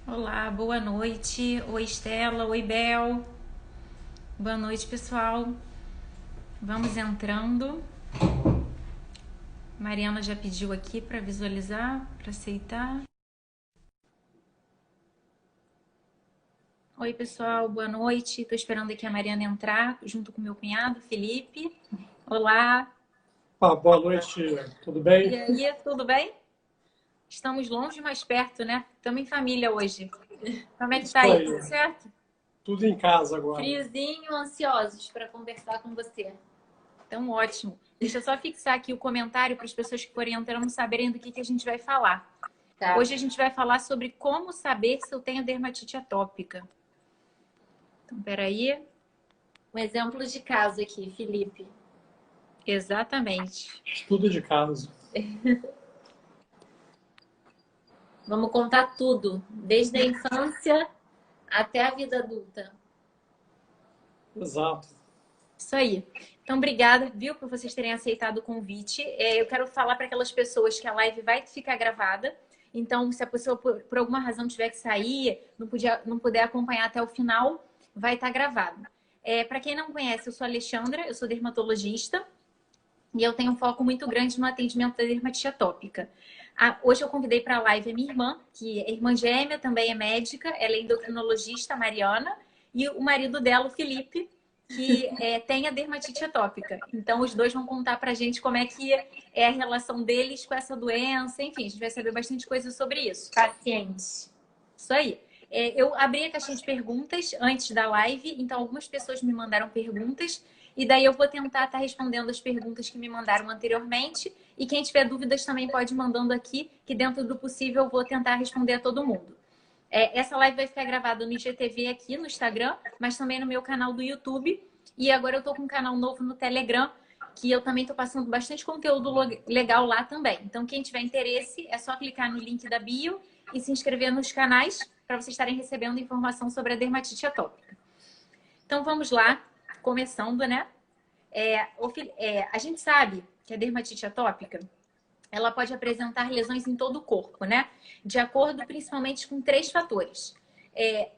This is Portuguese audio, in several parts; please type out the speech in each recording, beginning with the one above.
Olá, boa noite. Oi, Estela. Oi, Bel. Boa noite, pessoal. Vamos entrando. Mariana já pediu aqui para visualizar, para aceitar. Oi, pessoal. Boa noite. Estou esperando aqui a Mariana entrar junto com meu cunhado, Felipe. Olá. Boa noite, tudo E bem? aí, tudo bem? Estamos longe, mas perto, né? Estamos em família hoje. Como é que tá Isso aí? aí, Tudo certo? tudo em casa agora. Friozinho, ansiosos para conversar com você. Então, ótimo. Deixa eu só fixar aqui o comentário para as pessoas que forem entrando saberem do que a gente vai falar. Tá. Hoje a gente vai falar sobre como saber se eu tenho dermatite atópica. Então, peraí. Um exemplo de caso aqui, Felipe. Exatamente. Estudo de casa. Vamos contar tudo, desde a infância até a vida adulta. Exato. Isso aí. Então, obrigada, viu, por vocês terem aceitado o convite. Eu quero falar para aquelas pessoas que a live vai ficar gravada. Então, se a pessoa, por alguma razão, tiver que sair, não puder acompanhar até o final, vai estar gravado. Para quem não conhece, eu sou a Alexandra, eu sou dermatologista e eu tenho um foco muito grande no atendimento da dermatite atópica. Hoje eu convidei para a live a minha irmã, que é irmã gêmea, também é médica, ela é endocrinologista, a Mariana, e o marido dela, o Felipe, que tem a dermatite atópica. Então, os dois vão contar para a gente como é que é a relação deles com essa doença. Enfim, a gente vai saber bastante coisa sobre isso. Paciente. Isso aí. Eu abri a caixinha de perguntas antes da live, então algumas pessoas me mandaram perguntas, e daí eu vou tentar estar respondendo as perguntas que me mandaram anteriormente, e quem tiver dúvidas também pode ir mandando aqui, que dentro do possível eu vou tentar responder a todo mundo. Essa live vai ficar gravada no IGTV aqui no Instagram, mas também no meu canal do YouTube. E agora eu tô com um canal novo no Telegram, que eu também tô passando bastante conteúdo legal lá também. Então, quem tiver interesse, é só clicar no link da bio e se inscrever nos canais para vocês estarem recebendo informação sobre a dermatite atópica. Então, vamos lá, começando, né? A gente sabe que a dermatite atópica ela pode apresentar lesões em todo o corpo, né? De acordo principalmente com três fatores.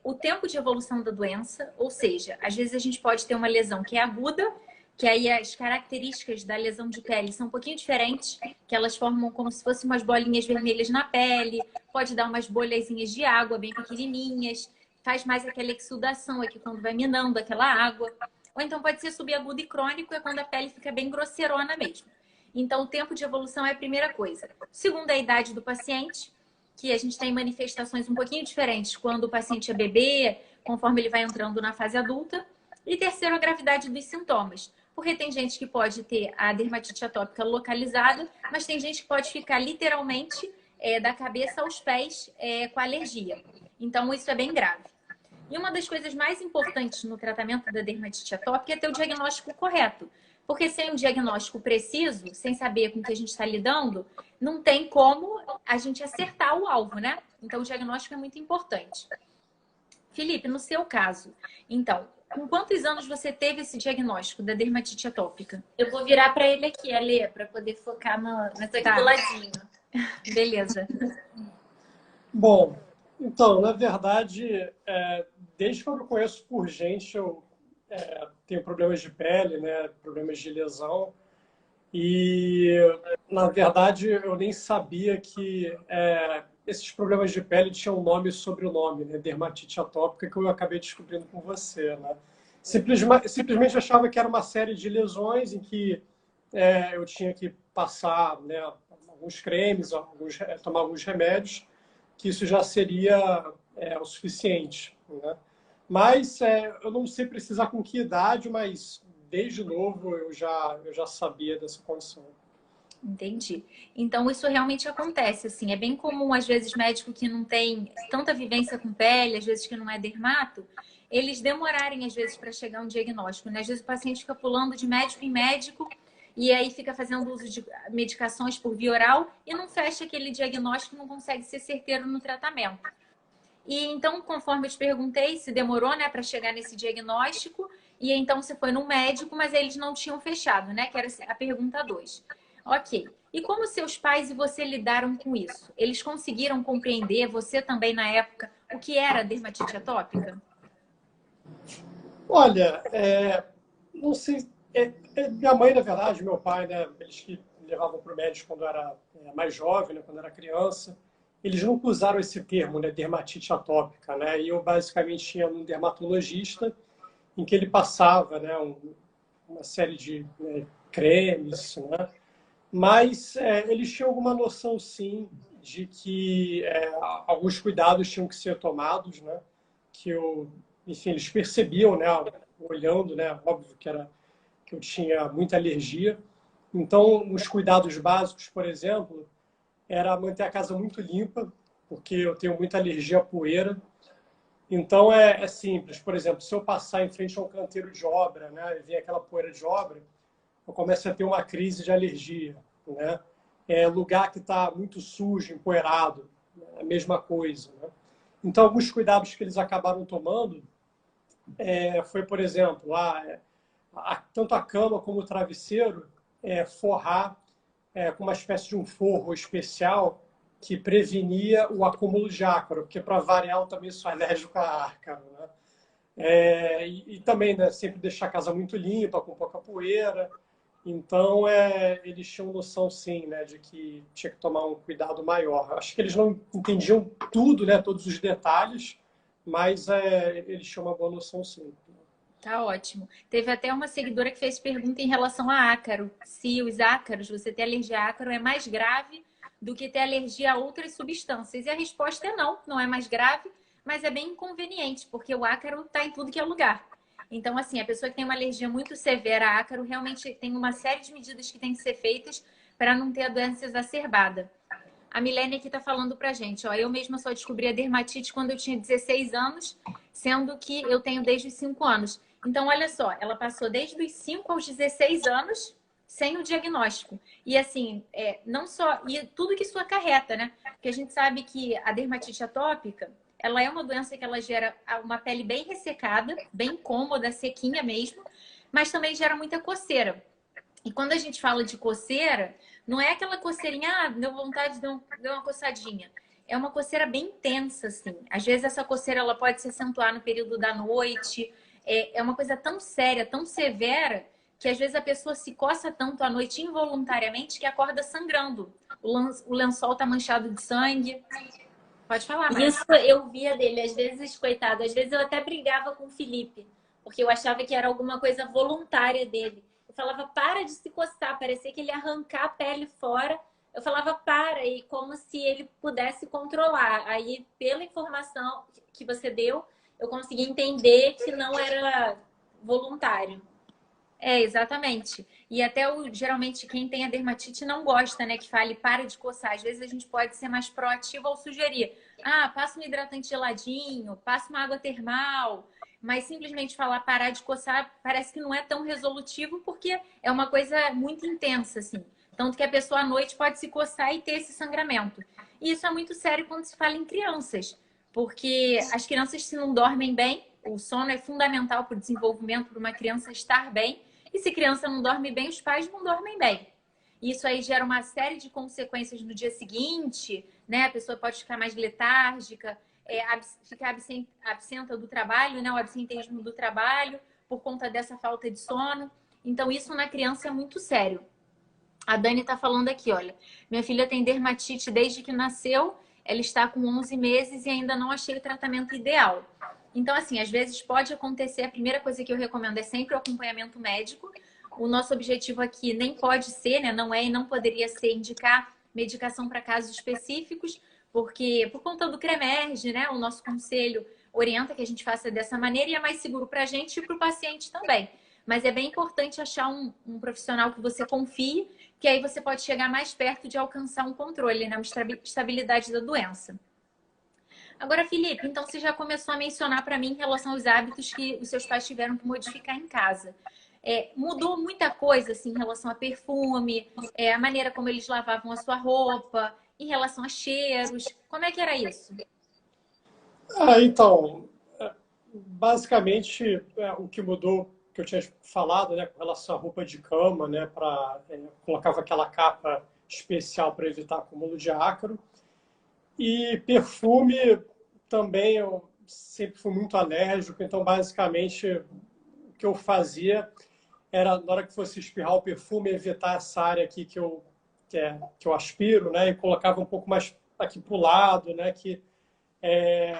O tempo de evolução da doença, ou seja, às vezes a gente pode ter uma lesão que é aguda, que aí as características da lesão de pele são um pouquinho diferentes, que elas formam como se fossem umas bolinhas vermelhas na pele, pode dar umas bolhazinhas de água bem pequenininhas, faz mais aquela exudação aqui quando vai minando aquela água. Ou então pode ser subagudo e crônico, é quando a pele fica bem grosseirona mesmo. Então, o tempo de evolução é a primeira coisa. Segundo, a idade do paciente, que a gente tem manifestações um pouquinho diferentes quando o paciente é bebê, conforme ele vai entrando na fase adulta. E terceiro, a gravidade dos sintomas. Porque tem gente que pode ter a dermatite atópica localizada, mas tem gente que pode ficar literalmente da cabeça aos pés com alergia. Então, isso é bem grave. E uma das coisas mais importantes no tratamento da dermatite atópica é ter o diagnóstico correto. Porque sem um diagnóstico preciso, sem saber com o que a gente está lidando, não tem como a gente acertar o alvo, né? Então, o diagnóstico é muito importante. Felipe, no seu caso, então, com quantos anos você teve esse diagnóstico da dermatite atópica? Eu vou virar para ele aqui, Ale, para poder focar nessa aqui do ladinho. Beleza. Bom, então, na verdade, desde que eu me conheço por gente, eu tenho problemas de pele, né, problemas de lesão, e, na verdade, eu nem sabia que esses problemas de pele tinham nome e sobrenome, né, dermatite atópica, que eu acabei descobrindo com você, né. Simplesmente achava que era uma série de lesões em que eu tinha que passar, né, alguns cremes, tomar alguns remédios, que isso já seria o suficiente, né? Mas eu não sei precisar com que idade, mas desde novo eu já sabia dessa condição. Entendi. Então, isso realmente acontece, assim. É bem comum, às vezes, médico que não tem tanta vivência com pele, às vezes que não é dermato, eles demorarem, às vezes, para chegar a um diagnóstico, né? Às vezes o paciente fica pulando de médico em médico e aí fica fazendo uso de medicações por via oral e não fecha aquele diagnóstico, não consegue ser certeiro no tratamento. E então, conforme eu te perguntei, se demorou, né, para chegar nesse diagnóstico, e então você foi no médico, mas eles não tinham fechado, né, que era a pergunta 2. Ok. E como seus pais e você lidaram com isso? Eles conseguiram compreender, você também na época, o que era dermatite atópica? Olha, não sei. Minha mãe, na verdade, meu pai, né, eles que me levavam para o médico quando eu era mais jovem, né, quando eu era criança, eles nunca usaram esse termo, né, dermatite atópica, né? E eu basicamente tinha um dermatologista em que ele passava, né, uma série de cremes, né? Mas eles tinham alguma noção, sim, de que alguns cuidados tinham que ser tomados, né? Que enfim, eles percebiam, né, olhando, né, óbvio que eu tinha muita alergia. Então, os cuidados básicos, por exemplo, era manter a casa muito limpa, porque eu tenho muita alergia à poeira. Então, é simples. Por exemplo, se eu passar em frente a um canteiro de obra, né, e vir aquela poeira de obra, eu começo a ter uma crise de alergia, né? Lugar que está muito sujo, empoeirado, né? A mesma coisa, né? Então, alguns cuidados que eles acabaram tomando foi, por exemplo, tanto a cama como o travesseiro forrar com uma espécie de um forro especial que prevenia o acúmulo de ácaro, porque para variar eu também sou alérgico a ácaro, né? E também, né, sempre deixar a casa muito limpa, com pouca poeira. Então, eles tinham noção, sim, né, de que tinha que tomar um cuidado maior. Acho que eles não entendiam tudo, né, todos os detalhes, mas eles tinham uma boa noção, sim. Tá ótimo. Teve até uma seguidora que fez pergunta em relação a ácaro. Se os ácaros, você ter alergia a ácaro, é mais grave do que ter alergia a outras substâncias. E a resposta é não, não é mais grave, mas é bem inconveniente, porque o ácaro está em tudo que é lugar. Então, assim, a pessoa que tem uma alergia muito severa a ácaro, realmente tem uma série de medidas que têm que ser feitas para não ter a doença exacerbada. A Milene aqui está falando pra gente, ó, eu mesma só descobri a dermatite quando eu tinha 16 anos, sendo que eu tenho desde os 5 anos. Então, olha só, ela passou desde os 5 aos 16 anos sem o diagnóstico. E assim, não só, e tudo que isso acarreta, né? Porque a gente sabe que a dermatite atópica, ela é uma doença que ela gera uma pele bem ressecada, bem incômoda, sequinha mesmo, mas também gera muita coceira. E quando a gente fala de coceira, não é aquela coceirinha, deu vontade, deu uma coçadinha. É uma coceira bem intensa, assim. Às vezes essa coceira ela pode se acentuar no período da noite. É uma coisa tão séria, tão severa, que às vezes a pessoa se coça tanto à noite involuntariamente que acorda sangrando. O lençol tá manchado de sangue. Pode falar, Mari. Isso eu via dele, às vezes, coitado, às vezes eu até brigava com o Felipe, porque eu achava que era alguma coisa voluntária dele. Eu falava, para de se coçar, parecia que ele ia arrancar a pele fora. Eu falava, para, e como se ele pudesse controlar. Aí, pela informação que você deu, eu consegui entender que não era voluntário. Exatamente. E até geralmente quem tem a dermatite não gosta, né? Que fale para de coçar. Às vezes a gente pode ser mais proativo ao sugerir. Passa um hidratante geladinho, passa uma água termal. Mas simplesmente falar parar de coçar parece que não é tão resolutivo porque é uma coisa muito intensa, assim. Tanto que a pessoa à noite pode se coçar e ter esse sangramento. E isso é muito sério quando se fala em crianças. Porque as crianças, se não dormem bem, o sono é fundamental para o desenvolvimento de uma criança estar bem. E se criança não dorme bem, os pais não dormem bem. Isso aí gera uma série de consequências no dia seguinte, né? A pessoa pode ficar mais letárgica, ficar absenta do trabalho, né? O absenteísmo do trabalho, por conta dessa falta de sono. Então, isso na criança é muito sério. A Dani está falando aqui, olha, minha filha tem dermatite desde que nasceu, ela está com 11 meses e ainda não achei o tratamento ideal. Então, assim, às vezes pode acontecer, a primeira coisa que eu recomendo é sempre o acompanhamento médico. O nosso objetivo aqui nem pode ser, né, não é e não poderia ser indicar medicação para casos específicos, porque por conta do CREMERGE, né, o nosso conselho orienta que a gente faça dessa maneira e é mais seguro para a gente e para o paciente também. Mas é bem importante achar um profissional que você confie, que aí você pode chegar mais perto de alcançar um controle, né? Uma estabilidade da doença. Agora, Felipe, então você já começou a mencionar para mim em relação aos hábitos que os seus pais tiveram que modificar em casa. Mudou muita coisa assim, em relação a perfume, a maneira como eles lavavam a sua roupa, em relação a cheiros. Como é que era isso? Então, basicamente, o que mudou, que eu tinha falado, né, com relação à roupa de cama, né, colocava aquela capa especial para evitar acúmulo de ácaro. E perfume, também eu sempre fui muito alérgico, então basicamente o que eu fazia era, na hora que fosse espirrar o perfume, evitar essa área aqui que eu aspiro, né? E colocava um pouco mais aqui para o lado, né? Que é,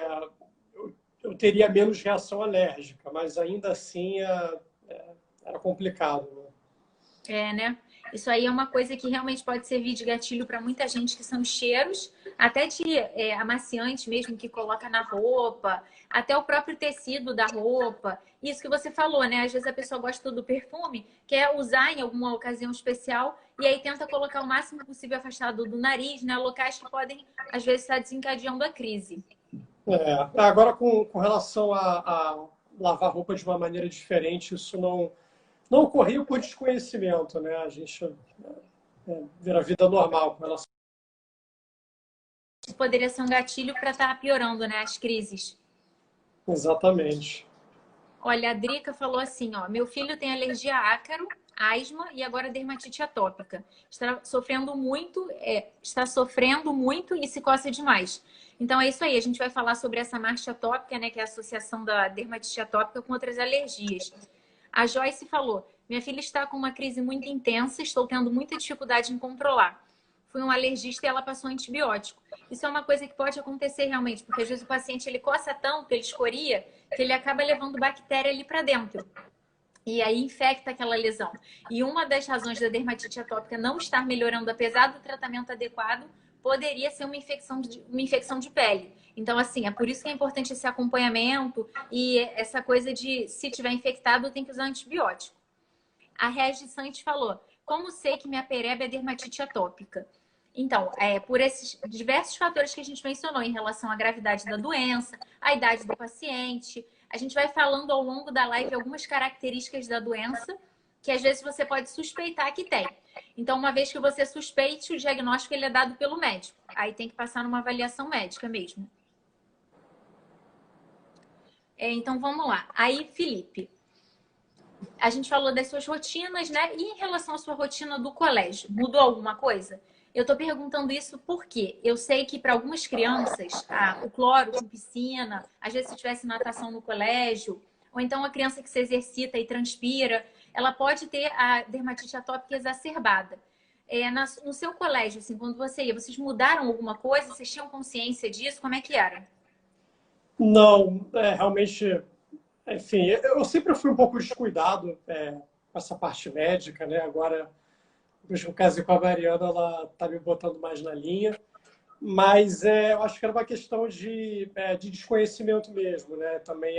eu teria menos reação alérgica, mas ainda assim era complicado, né? Né? Isso aí é uma coisa que realmente pode servir de gatilho para muita gente, que são cheiros, até de amaciante mesmo que coloca na roupa, até o próprio tecido da roupa. Isso que você falou, né? Às vezes a pessoa gosta do perfume, quer usar em alguma ocasião especial e aí tenta colocar o máximo possível afastado do nariz, né? Locais que podem, às vezes, estar desencadeando a crise. Agora, com relação a lavar roupa de uma maneira diferente, isso não ocorria por desconhecimento, né? A gente vira a vida normal com relação. Poderia ser um gatilho para estar piorando, né, as crises. Exatamente. Olha, a Drica falou assim, ó, meu filho tem alergia a ácaro, asma e agora dermatite atópica. Está sofrendo muito e se coça demais. Então é isso aí, a gente vai falar sobre essa marcha atópica, né, que é a associação da dermatite atópica com outras alergias. A Joyce falou, minha filha está com uma crise muito intensa, estou tendo muita dificuldade em controlar. Fui um alergista e ela passou antibiótico. Isso é uma coisa que pode acontecer realmente, porque às vezes o paciente ele coça tanto, ele escoria, que ele acaba levando bactéria ali para dentro. E aí infecta aquela lesão. E uma das razões da dermatite atópica não estar melhorando, apesar do tratamento adequado, poderia ser uma infecção de pele. Então, assim, é por isso que é importante esse acompanhamento e essa coisa de, se tiver infectado, tem que usar antibiótico. A Regis Santos falou, como sei que minha pereba é dermatite atópica? Então, por esses diversos fatores que a gente mencionou em relação à gravidade da doença, à idade do paciente, a gente vai falando ao longo da live algumas características da doença que às vezes você pode suspeitar que tem. Então, uma vez que você suspeite, o diagnóstico ele é dado pelo médico. Aí tem que passar numa avaliação médica mesmo. Então, vamos lá. Aí, Felipe, a gente falou das suas rotinas, né? E em relação à sua rotina do colégio, mudou alguma coisa? Eu tô perguntando isso porque eu sei que para algumas crianças, o cloro com piscina, às vezes se tivesse natação no colégio, ou então a criança que se exercita e transpira, ela pode ter a dermatite atópica exacerbada. No seu colégio, assim, quando você ia, vocês mudaram alguma coisa? Vocês tinham consciência disso? Como é que era? Não, realmente, enfim, eu sempre fui um pouco descuidado com essa parte médica, né? Agora, depois que eu casei com a Mariana, ela está me botando mais na linha. Mas eu acho que era uma questão de desconhecimento mesmo, né? Também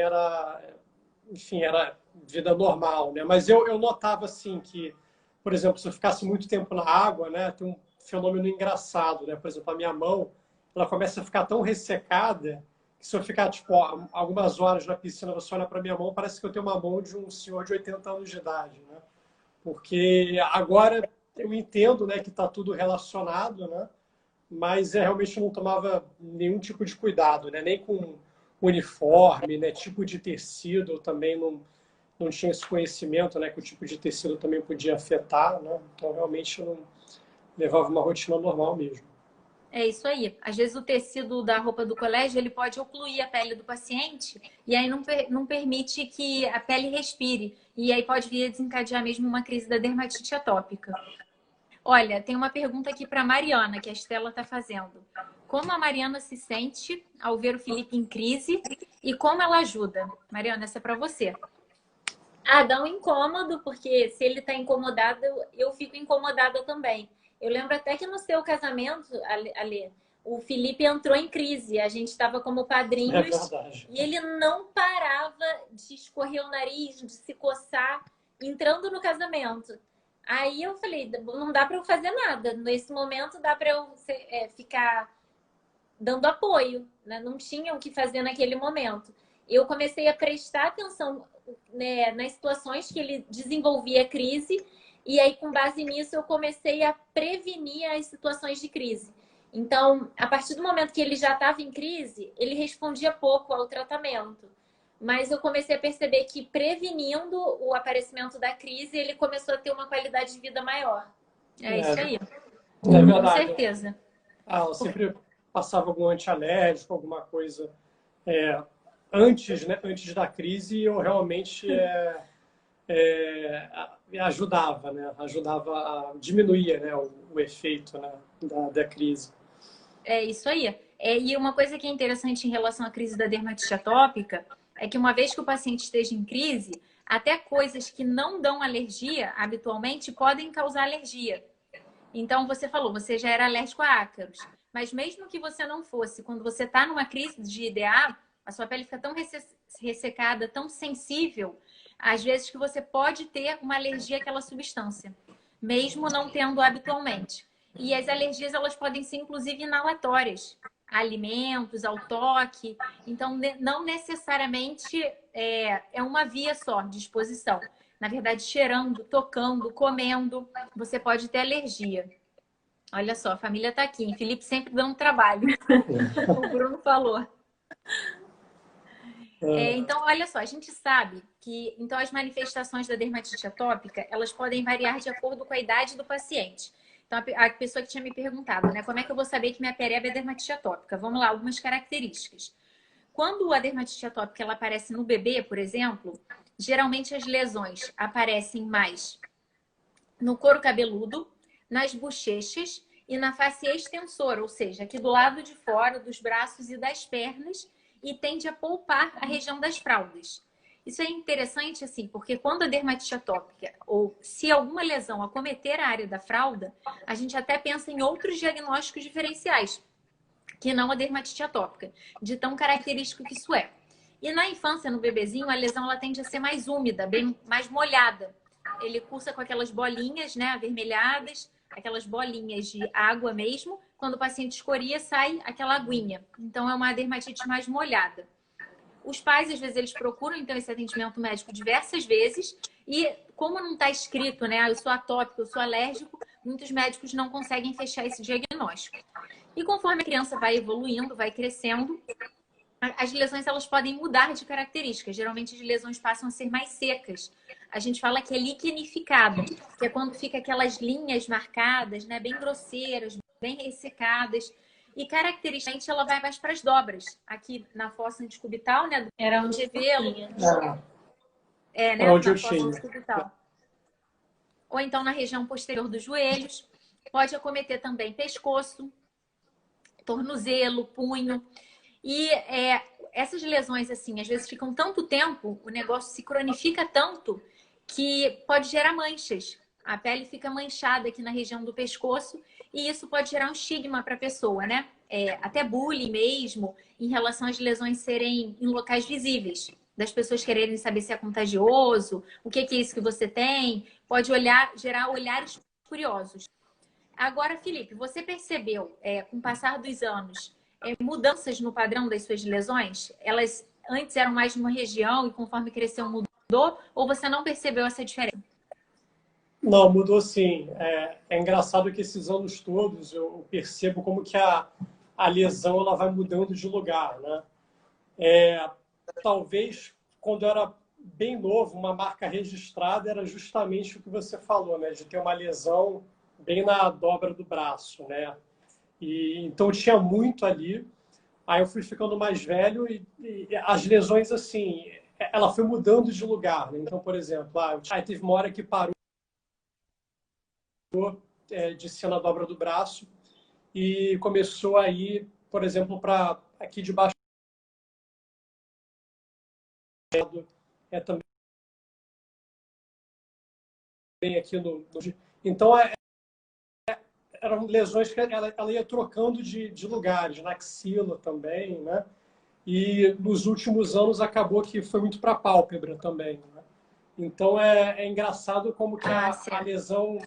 enfim, era vida normal, né? Mas eu notava, assim, que, por exemplo, se eu ficasse muito tempo na água, né? Tem um fenômeno engraçado, né? Por exemplo, a minha mão, ela começa a ficar tão ressecada que se eu ficar, tipo, algumas horas na piscina, você olha para minha mão, parece que eu tenho uma mão de um senhor de 80 anos de idade, né? Porque agora eu entendo, né, que está tudo relacionado, né? Mas realmente não tomava nenhum tipo de cuidado, né? Nem com uniforme, né? Tipo de tecido, eu também não tinha esse conhecimento, né? Que o tipo de tecido também podia afetar, né? Então realmente eu não levava uma rotina normal mesmo. É isso aí. Às vezes o tecido da roupa do colégio ele pode ocluir a pele do paciente e aí não permite que a pele respire. E aí pode vir a desencadear mesmo uma crise da dermatite atópica. Olha, tem uma pergunta aqui para Mariana, que a Estela está fazendo. Como a Mariana se sente ao ver o Felipe em crise e como ela ajuda? Mariana, essa é para você. Dá um incômodo, porque se ele está incomodado, eu fico incomodada também. Eu lembro até que no seu casamento, Ale, o Felipe entrou em crise. A gente estava como padrinhos e ele não parava de escorrer o nariz, de se coçar, entrando no casamento. Aí eu falei, não dá para eu fazer nada. Nesse momento dá para eu ficar dando apoio, né? Não tinha o que fazer naquele momento. Eu comecei a prestar atenção, né, nas situações que ele desenvolvia crise e aí, com base nisso, eu comecei a prevenir as situações de crise. Então, a partir do momento que ele já estava em crise, ele respondia pouco ao tratamento. Mas eu comecei a perceber que, prevenindo o aparecimento da crise, ele começou a ter uma qualidade de vida maior. É isso aí. É verdade. Com certeza. Eu sempre passava algum antialérgico, alguma coisa antes, né, antes da crise, eu realmente ajudava, né? Ajudava a diminuir, né, o efeito, né, da crise. É isso aí. E uma coisa que é interessante em relação à crise da dermatite atópica é que uma vez que o paciente esteja em crise, até coisas que não dão alergia habitualmente podem causar alergia. Então, você falou, você já era alérgico a ácaros. Mas mesmo que você não fosse, quando você está numa crise de IDA, a sua pele fica tão ressecada, tão sensível, às vezes que você pode ter uma alergia àquela substância, mesmo não tendo habitualmente. E as alergias, elas podem ser, inclusive, inalatórias. A alimentos, ao toque. Então, não necessariamente é uma via só de exposição. Na verdade, cheirando, tocando, comendo, você pode ter alergia. Olha só, a família tá aqui, hein? Felipe sempre dando trabalho. O Bruno falou. Então, olha só, a gente sabe que então, as manifestações da dermatite atópica, elas podem variar de acordo com a idade do paciente. Então, a pessoa que tinha me perguntado, né? Como é que eu vou saber que minha pereba é dermatite atópica? Vamos lá, algumas características. Quando a dermatite atópica ela aparece no bebê, por exemplo, geralmente as lesões aparecem mais no couro cabeludo, nas bochechas e na face extensora, ou seja, aqui do lado de fora dos braços e das pernas, e tende a polpar a região das fraldas. Isso é interessante, assim, porque quando a dermatite atópica ou se alguma lesão acometer a área da fralda, a gente até pensa em outros diagnósticos diferenciais, que não a dermatite atópica, de tão característico que isso é. E na infância, no bebezinho, a lesão ela tende a ser mais úmida, bem mais molhada. Ele cursa com aquelas bolinhas, né, avermelhadas, aquelas bolinhas de água mesmo. Quando o paciente escoria, sai aquela aguinha. Então, é uma dermatite mais molhada. Os pais, às vezes, eles procuram, então, esse atendimento médico diversas vezes. E como não está escrito, né, eu sou atópico, eu sou alérgico, muitos médicos não conseguem fechar esse diagnóstico. E conforme a criança vai evoluindo, vai crescendo, as lesões elas podem mudar de características. Geralmente as lesões passam a ser mais secas. A gente fala que é liquenificado, que é quando fica aquelas linhas marcadas, né, bem grosseiras, bem ressecadas. E caracteristicamente ela vai mais para as dobras. Aqui na fossa antecubital, né, Era do onde cotovelo. Era Né, onde na eu fossa tinha. antecubital. Ou então na região posterior dos joelhos. Pode acometer também pescoço, tornozelo, punho. E essas lesões, assim, às vezes ficam tanto tempo, o negócio se cronifica tanto que pode gerar manchas. A pele fica manchada aqui na região do pescoço e isso pode gerar um estigma para a pessoa, né? Até bullying mesmo, em relação às lesões serem em locais visíveis. Das pessoas quererem saber se é contagioso, o que é isso que você tem. Pode gerar olhares curiosos. Agora, Felipe, você percebeu, com o passar dos anos, mudanças no padrão das suas lesões? Elas antes eram mais numa região e conforme cresceu mudou? Ou você não percebeu essa diferença? Não, mudou sim. É engraçado que esses anos todos eu percebo como que a lesão ela vai mudando de lugar, né? Talvez quando eu era bem novo, uma marca registrada era justamente o que você falou, né? De ter uma lesão bem na dobra do braço, né? E então tinha muito ali. Aí eu fui ficando mais velho e as lesões assim, ela foi mudando de lugar, né? Então, por exemplo, aí teve uma hora que parou de ser na dobra do braço e começou a ir, por exemplo, para aqui debaixo também aqui então eram lesões que ela ia trocando de lugares, na axila também, né? E nos últimos anos acabou que foi muito para a pálpebra também, né? Então é engraçado como que a lesão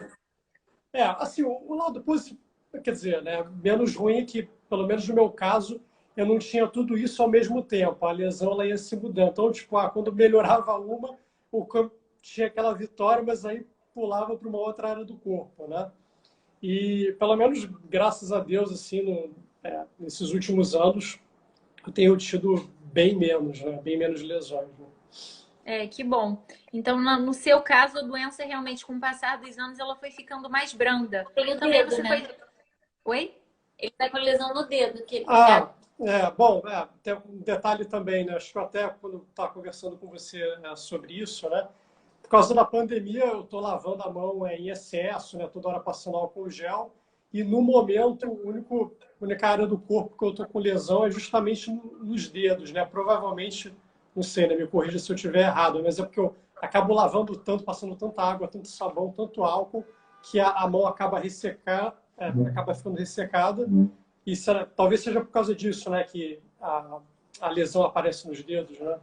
assim, o lado positivo, quer dizer, né, menos ruim é que, pelo menos no meu caso, eu não tinha tudo isso ao mesmo tempo. A lesão ela ia se mudando. Então, tipo, quando melhorava uma, o campo tinha aquela vitória, mas aí pulava para uma outra área do corpo, né? E, pelo menos, graças a Deus, assim, nesses últimos anos, eu tenho tido bem menos, né? Bem menos lesões. Né? Que bom. Então, no seu caso, a doença realmente, com o passar dos anos, ela foi ficando mais branda. Tem o Também dedo, você né? foi... Oi? Ele tá com lesão no dedo. Que ele Bom, tem um detalhe também, né? Acho que eu até quando estava conversando com você sobre isso, né? Por causa da pandemia, eu estou lavando a mão em excesso, né? Toda hora passando álcool gel. E no momento, a única área do corpo que eu estou com lesão é justamente nos dedos, né? Provavelmente, não sei, né? Me corrija se eu estiver errado, mas é porque eu acabo lavando tanto, passando tanta água, tanto sabão, tanto álcool, que a mão acaba acaba ficando ressecada. E talvez seja por causa disso, né? Que a lesão aparece nos dedos, né?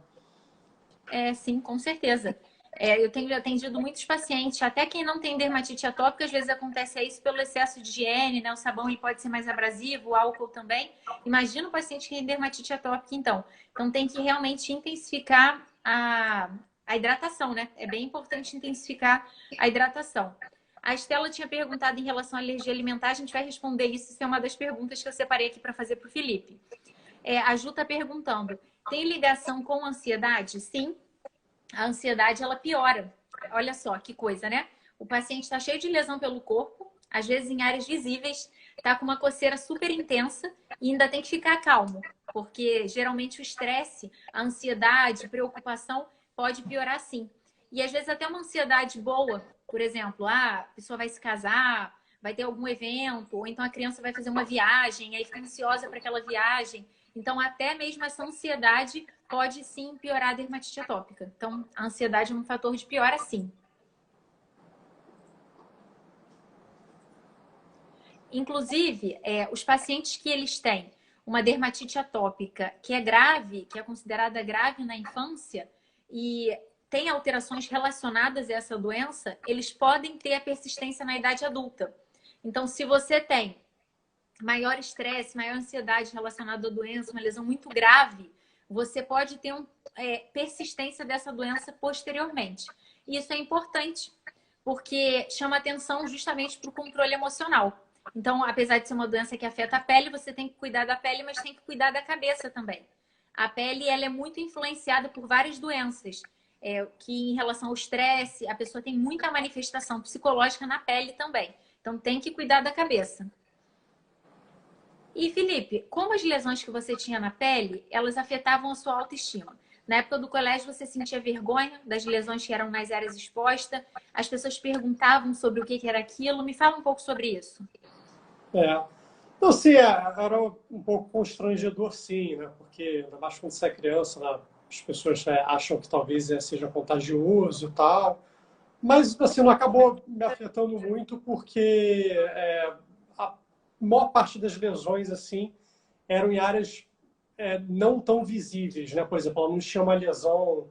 Sim, com certeza. Eu tenho atendido muitos pacientes, até quem não tem dermatite atópica, às vezes acontece isso pelo excesso de higiene, né? O sabão ele pode ser mais abrasivo, o álcool também. Imagina o paciente que tem dermatite atópica, então. Então tem que realmente intensificar a hidratação, né? É bem importante intensificar a hidratação. A Estela tinha perguntado em relação à alergia alimentar, a gente vai responder isso, isso é uma das perguntas que eu separei aqui para fazer para o Felipe. A Ju está perguntando, tem ligação com ansiedade? Sim, a ansiedade ela piora. Olha só que coisa, né? O paciente está cheio de lesão pelo corpo, às vezes em áreas visíveis, está com uma coceira super intensa e ainda tem que ficar calmo, porque geralmente o estresse, a ansiedade, preocupação pode piorar sim. E às vezes até uma ansiedade boa, por exemplo, a pessoa vai se casar, vai ter algum evento, ou então a criança vai fazer uma viagem, aí fica ansiosa para aquela viagem. Então, até mesmo essa ansiedade pode sim piorar a dermatite atópica. Então, a ansiedade é um fator de piora, sim. Inclusive, os pacientes que eles têm uma dermatite atópica que é grave, que é considerada grave na infância e tem alterações relacionadas a essa doença, eles podem ter a persistência na idade adulta. Então, se você tem maior estresse, maior ansiedade relacionada à doença, uma lesão muito grave, você pode ter persistência dessa doença posteriormente. E isso é importante, porque chama atenção justamente para o controle emocional. Então, apesar de ser uma doença que afeta a pele, você tem que cuidar da pele, mas tem que cuidar da cabeça também. A pele ela é muito influenciada por várias doenças, que em relação ao estresse, a pessoa tem muita manifestação psicológica na pele também. Então, tem que cuidar da cabeça. E, Felipe, como as lesões que você tinha na pele, elas afetavam a sua autoestima? Na época do colégio, você sentia vergonha das lesões que eram nas áreas expostas? As pessoas perguntavam sobre o que era aquilo? Me fala um pouco sobre isso. Não, sim, era um pouco constrangedor, sim, né? Porque, ainda mais quando você é criança, né? As pessoas acham que talvez seja contagioso e tal. Mas, assim, não acabou me afetando muito porque a maior parte das lesões, assim, eram em áreas não tão visíveis, né? Por exemplo, ela não tinha uma lesão,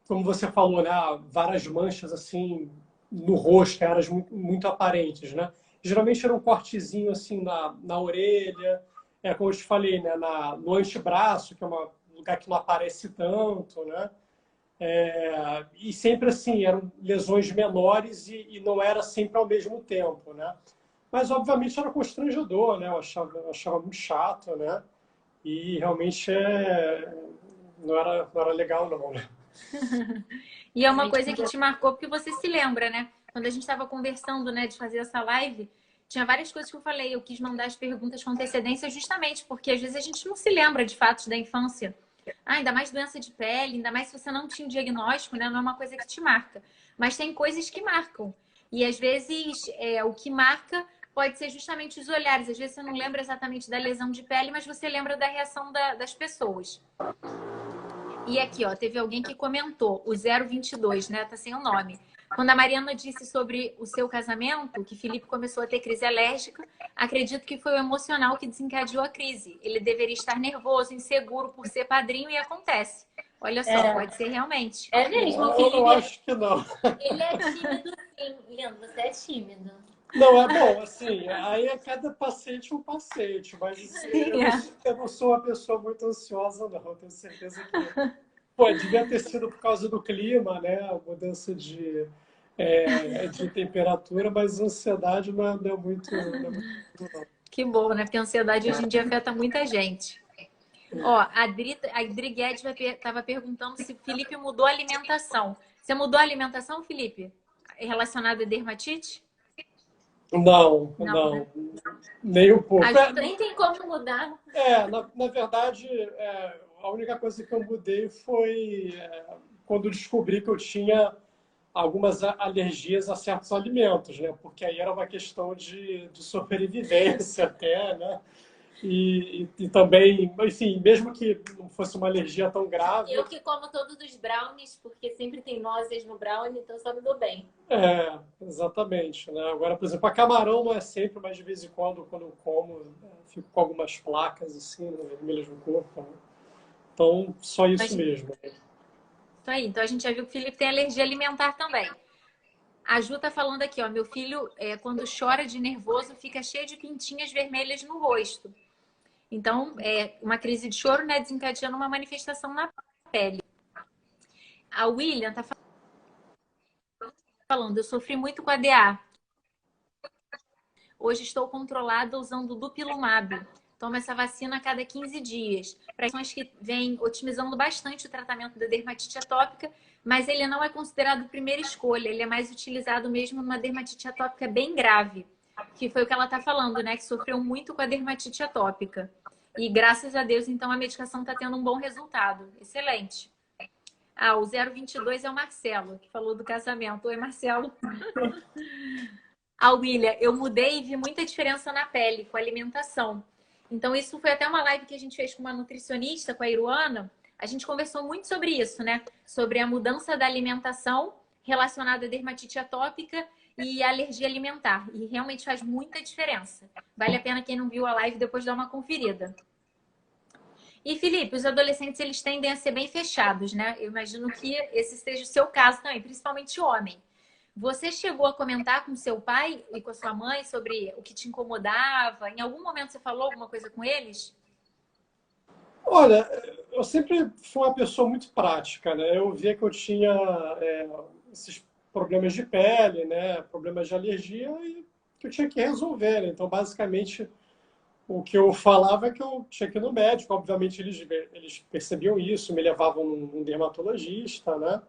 como você falou, né? Várias manchas, assim, no rosto, áreas muito, muito aparentes, né? Geralmente era um cortezinho, assim, na orelha, como eu te falei, né? No antebraço, que é um lugar que não aparece tanto, né? E sempre assim, eram lesões menores e não era sempre ao mesmo tempo, né? Mas, obviamente, era constrangedor, né? Eu achava muito chato, né? E realmente não era legal, não, né? E é uma coisa que te marcou porque você se lembra, né? Quando a gente estava conversando, né, de fazer essa live, tinha várias coisas que eu falei. Eu quis mandar as perguntas com antecedência justamente porque às vezes a gente não se lembra de fatos da infância. Ainda mais doença de pele, ainda mais se você não tinha um diagnóstico, né? Não é uma coisa que te marca. Mas tem coisas que marcam. E às vezes o que marca pode ser justamente os olhares. Às vezes você não lembra exatamente da lesão de pele, mas você lembra da reação das pessoas. E aqui, ó, teve alguém que comentou, o 022, né? Tá sem o nome. Quando a Mariana disse sobre o seu casamento, que Felipe começou a ter crise alérgica, acredito que foi o emocional que desencadeou a crise. Ele deveria estar nervoso, inseguro por ser padrinho e acontece. Olha só, pode ser realmente. É mesmo, o Eu Felipe. acho que não. Ele é tímido, sim. Leandro, você é tímido. Não, é bom, assim, aí é cada paciente um paciente, mas assim, eu não sou uma pessoa muito ansiosa, não. Eu tenho certeza que devia ter sido por causa do clima, né? A mudança de temperatura, mas ansiedade não é muito. Não. Que bom, né? Porque a ansiedade hoje em dia afeta muita gente. Ó, a Adri Guedes estava perguntando se o Felipe mudou a alimentação. Você mudou a alimentação, Felipe? Relacionada à dermatite? Não, Não, né? não, nem um pouco. Nem tem como mudar. Na verdade, a única coisa que eu mudei foi quando descobri que eu tinha algumas alergias a certos alimentos, né? Porque aí era uma questão de sobrevivência até, né? E também, enfim, mesmo que não fosse uma alergia tão grave. Eu que como todos os brownies, porque sempre tem nozes no brownie, então só me dou bem. Exatamente, né? Agora, por exemplo, a camarão não é sempre, mas de vez em quando eu como, fico com algumas placas assim, né, vermelhas no corpo, né? Então, só isso Mas, mesmo. isso aí. Então a gente já viu que o Felipe tem alergia alimentar também. A Ju tá falando aqui, ó, meu filho, quando chora de nervoso, fica cheio de pintinhas vermelhas no rosto. Então, uma crise de choro, né, desencadeando uma manifestação na pele. A William tá falando, eu sofri muito com a DA. Hoje estou controlada usando o Dupilumab. Tomo essa vacina a cada 15 dias. Para ações que vem otimizando bastante o tratamento da dermatite atópica, mas ele não é considerado primeira escolha. Ele é mais utilizado mesmo numa dermatite atópica bem grave, que foi o que ela está falando, né? Que sofreu muito com a dermatite atópica. E graças a Deus, então, a medicação está tendo um bom resultado. Excelente. O 022 é o Marcelo, que falou do casamento. Oi, Marcelo. William, eu mudei e vi muita diferença na pele com a alimentação. Então, isso foi até uma live que a gente fez com uma nutricionista, com a Iruana. A gente conversou muito sobre isso, né? Sobre a mudança da alimentação relacionada à dermatite atópica e alergia alimentar. E realmente faz muita diferença. Vale a pena quem não viu a live depois dar uma conferida. E, Felipe, os adolescentes, eles tendem a ser bem fechados, né? Eu imagino que esse seja o seu caso também, principalmente homem. Você chegou a comentar com seu pai e com a sua mãe sobre o que te incomodava? Em algum momento você falou alguma coisa com eles? Olha, eu sempre fui uma pessoa muito prática, né? Eu via que eu tinha esses problemas de pele, né? Problemas de alergia e que eu tinha que resolver, né? Então, basicamente, o que eu falava é que eu tinha que ir no médico. Obviamente, eles percebiam isso, me levavam num dermatologista, né?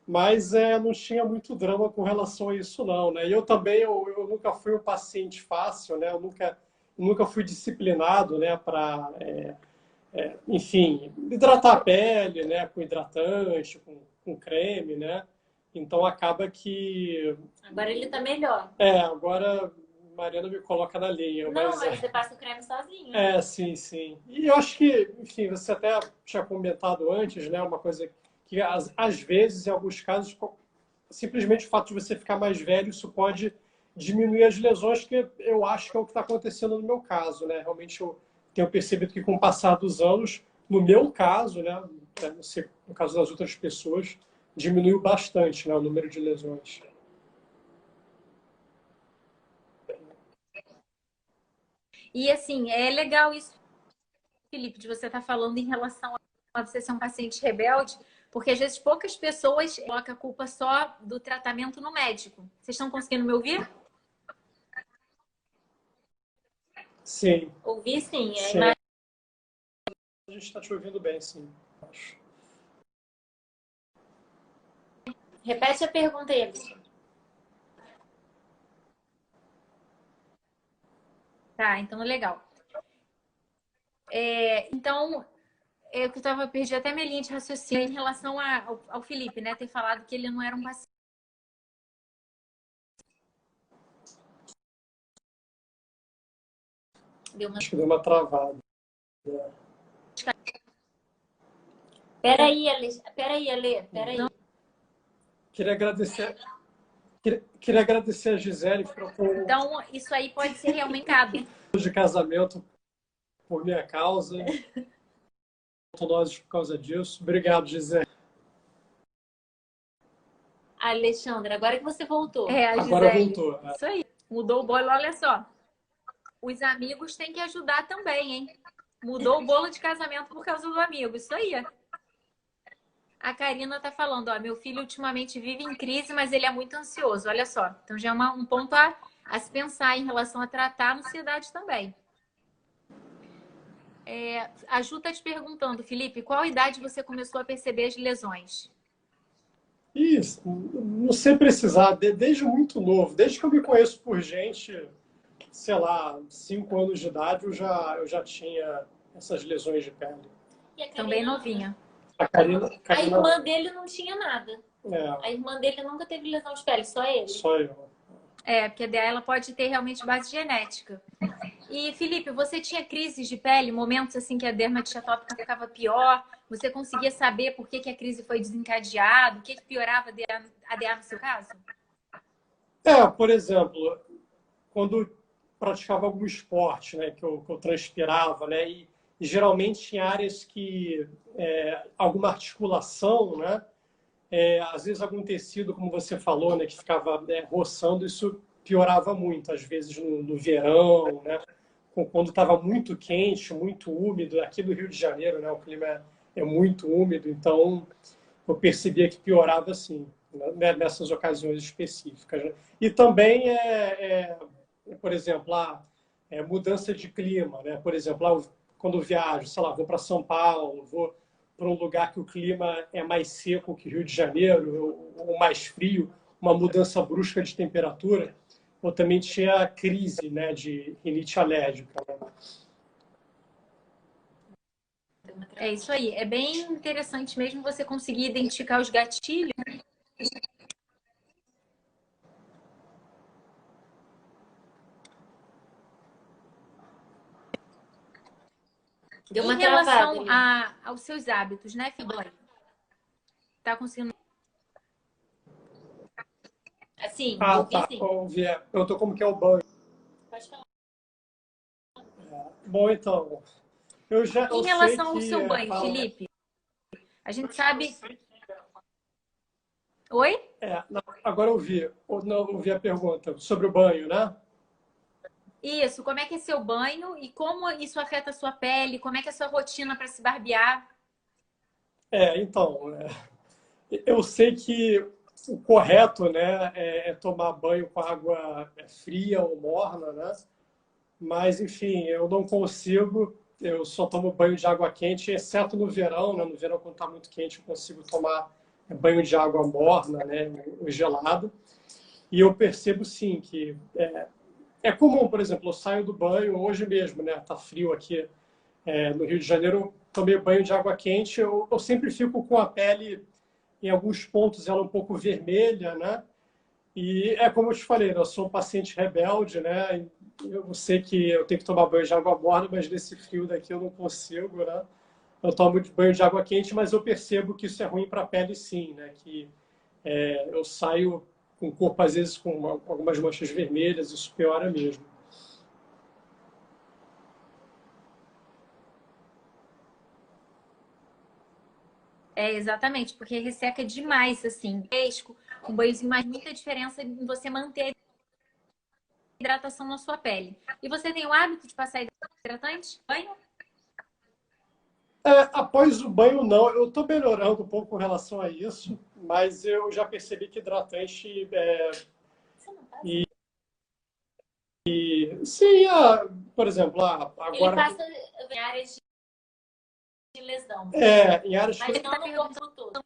Mas não tinha muito drama com relação a isso, não, né? E eu também, eu nunca fui um paciente fácil, né? Eu nunca fui disciplinado, né? Para, enfim, hidratar a pele, né? Com hidratante, com creme, né? Então acaba que... Agora ele tá melhor. Agora Mariana me coloca na linha. Não, mas você passa o creme sozinho. Sim, sim. E eu acho que, enfim, você até tinha comentado antes, né? Uma coisa que às vezes, em alguns casos, simplesmente o fato de você ficar mais velho, isso pode diminuir as lesões, que eu acho que é o que está acontecendo no meu caso, né? Realmente eu tenho percebido que com o passar dos anos, no meu caso, né? Não sei, no caso das outras pessoas, diminuiu bastante, né? O número de lesões. E assim, é legal isso, Felipe, de você estar falando em relação a você ser um paciente rebelde, porque às vezes poucas pessoas colocam a culpa só do tratamento no médico. Vocês estão conseguindo me ouvir? Sim. Ouvi sim. Sim. A gente está te ouvindo bem, sim. Acho. Repete a pergunta aí, Alisson. Tá, então legal. Então, eu que estava perdi até minha linha de raciocínio em relação ao Felipe, né? Ter falado que ele não era um paciente. Acho que deu uma travada. Peraí, Ale. Peraí. Queria agradecer a Gisele por Então, isso aí pode ser realmente de casamento por minha causa. Nós por causa disso. Obrigado, Gisele. Alexandra, agora que você voltou. a Gisele. Agora voltou. Isso aí. Mudou o bolo, olha só. Os amigos têm que ajudar também, hein? Mudou o bolo de casamento por causa do amigo. Isso aí. A Karina tá falando, ó, meu filho ultimamente vive em crise, mas ele é muito ansioso. Olha só. Então já é um ponto a se pensar em relação a tratar a ansiedade também. A Ju tá te perguntando, Felipe, qual idade você começou a perceber as lesões? Isso, não sei precisar, desde muito novo, desde que eu me conheço por gente, sei lá, 5 anos de idade, eu já tinha essas lesões de pele. E a Também Karina, novinha. a Karina irmã dele não tinha nada. A é, irmã dele nunca teve lesão de pele, só ele. só eu. É, porque daí ela pode ter realmente base genética. E, Felipe, você tinha crises de pele, momentos assim que a dermatite atópica ficava pior? Você conseguia saber por que a crise foi desencadeada? O que piorava a DA no seu caso? Por exemplo, quando praticava algum esporte, né, que eu transpirava, né, e geralmente em áreas que alguma articulação, né, às vezes algum tecido, como você falou, né, que ficava roçando, isso piorava muito, às vezes no verão, né, quando estava muito quente, muito úmido. Aqui no Rio de Janeiro, né, o clima é muito úmido, então eu percebia que piorava assim, né, nessas ocasiões específicas. Né? E também por exemplo, mudança de clima, né? Por exemplo, quando eu viajo, sei lá, vou para São Paulo, vou para um lugar que o clima é mais seco que Rio de Janeiro, ou mais frio, uma mudança brusca de temperatura, eu também tinha crise, né, de rinite alérgica. Né? É isso aí. É bem interessante mesmo você conseguir identificar os gatilhos. Deu Em uma travada relação ali. aos seus hábitos, né, Felipe? Tá conseguindo? Assim, Ah, ouvi tá. sim. Eu tô como que é o banho. Pode falar. Bom, então, eu Em sei relação ao que seu banho, falam. Felipe, a gente sabe. Oi? Não, agora eu vi, não, eu vi a pergunta sobre o banho, né? Isso, como é que é seu banho e como isso afeta a sua pele? Como é que é a sua rotina para se barbear? Então, eu sei que o correto, né, é tomar banho com água fria ou morna, né? Mas, enfim, eu não consigo, eu só tomo banho de água quente, exceto no verão, né? No verão, quando está muito quente, eu consigo tomar banho de água morna, né, ou gelado. E eu percebo, sim, que é comum, por exemplo, eu saio do banho hoje mesmo, né? Tá frio aqui no Rio de Janeiro, eu tomei banho de água quente, eu sempre fico com a pele, em alguns pontos, ela um pouco vermelha, né? E é como eu te falei, né? Eu sou um paciente rebelde, né? Eu sei que eu tenho que tomar banho de água morna, mas nesse frio daqui eu não consigo, né? Eu tomo banho de água quente, mas eu percebo que isso é ruim para a pele, sim, né? Que eu saio com o corpo, às vezes, com algumas manchas vermelhas, isso piora mesmo. É exatamente, porque resseca demais, assim. Fresco, um banhozinho mais muita diferença em você manter a hidratação na sua pele. E você tem o hábito de passar hidratante? Banho? Após o banho, não. Eu estou melhorando um pouco com relação a isso, mas eu já percebi que hidratante. Você não passa? E, sim, por exemplo, Ele agora. passa em áreas de lesão, Em áreas que. mas não no corpo todo.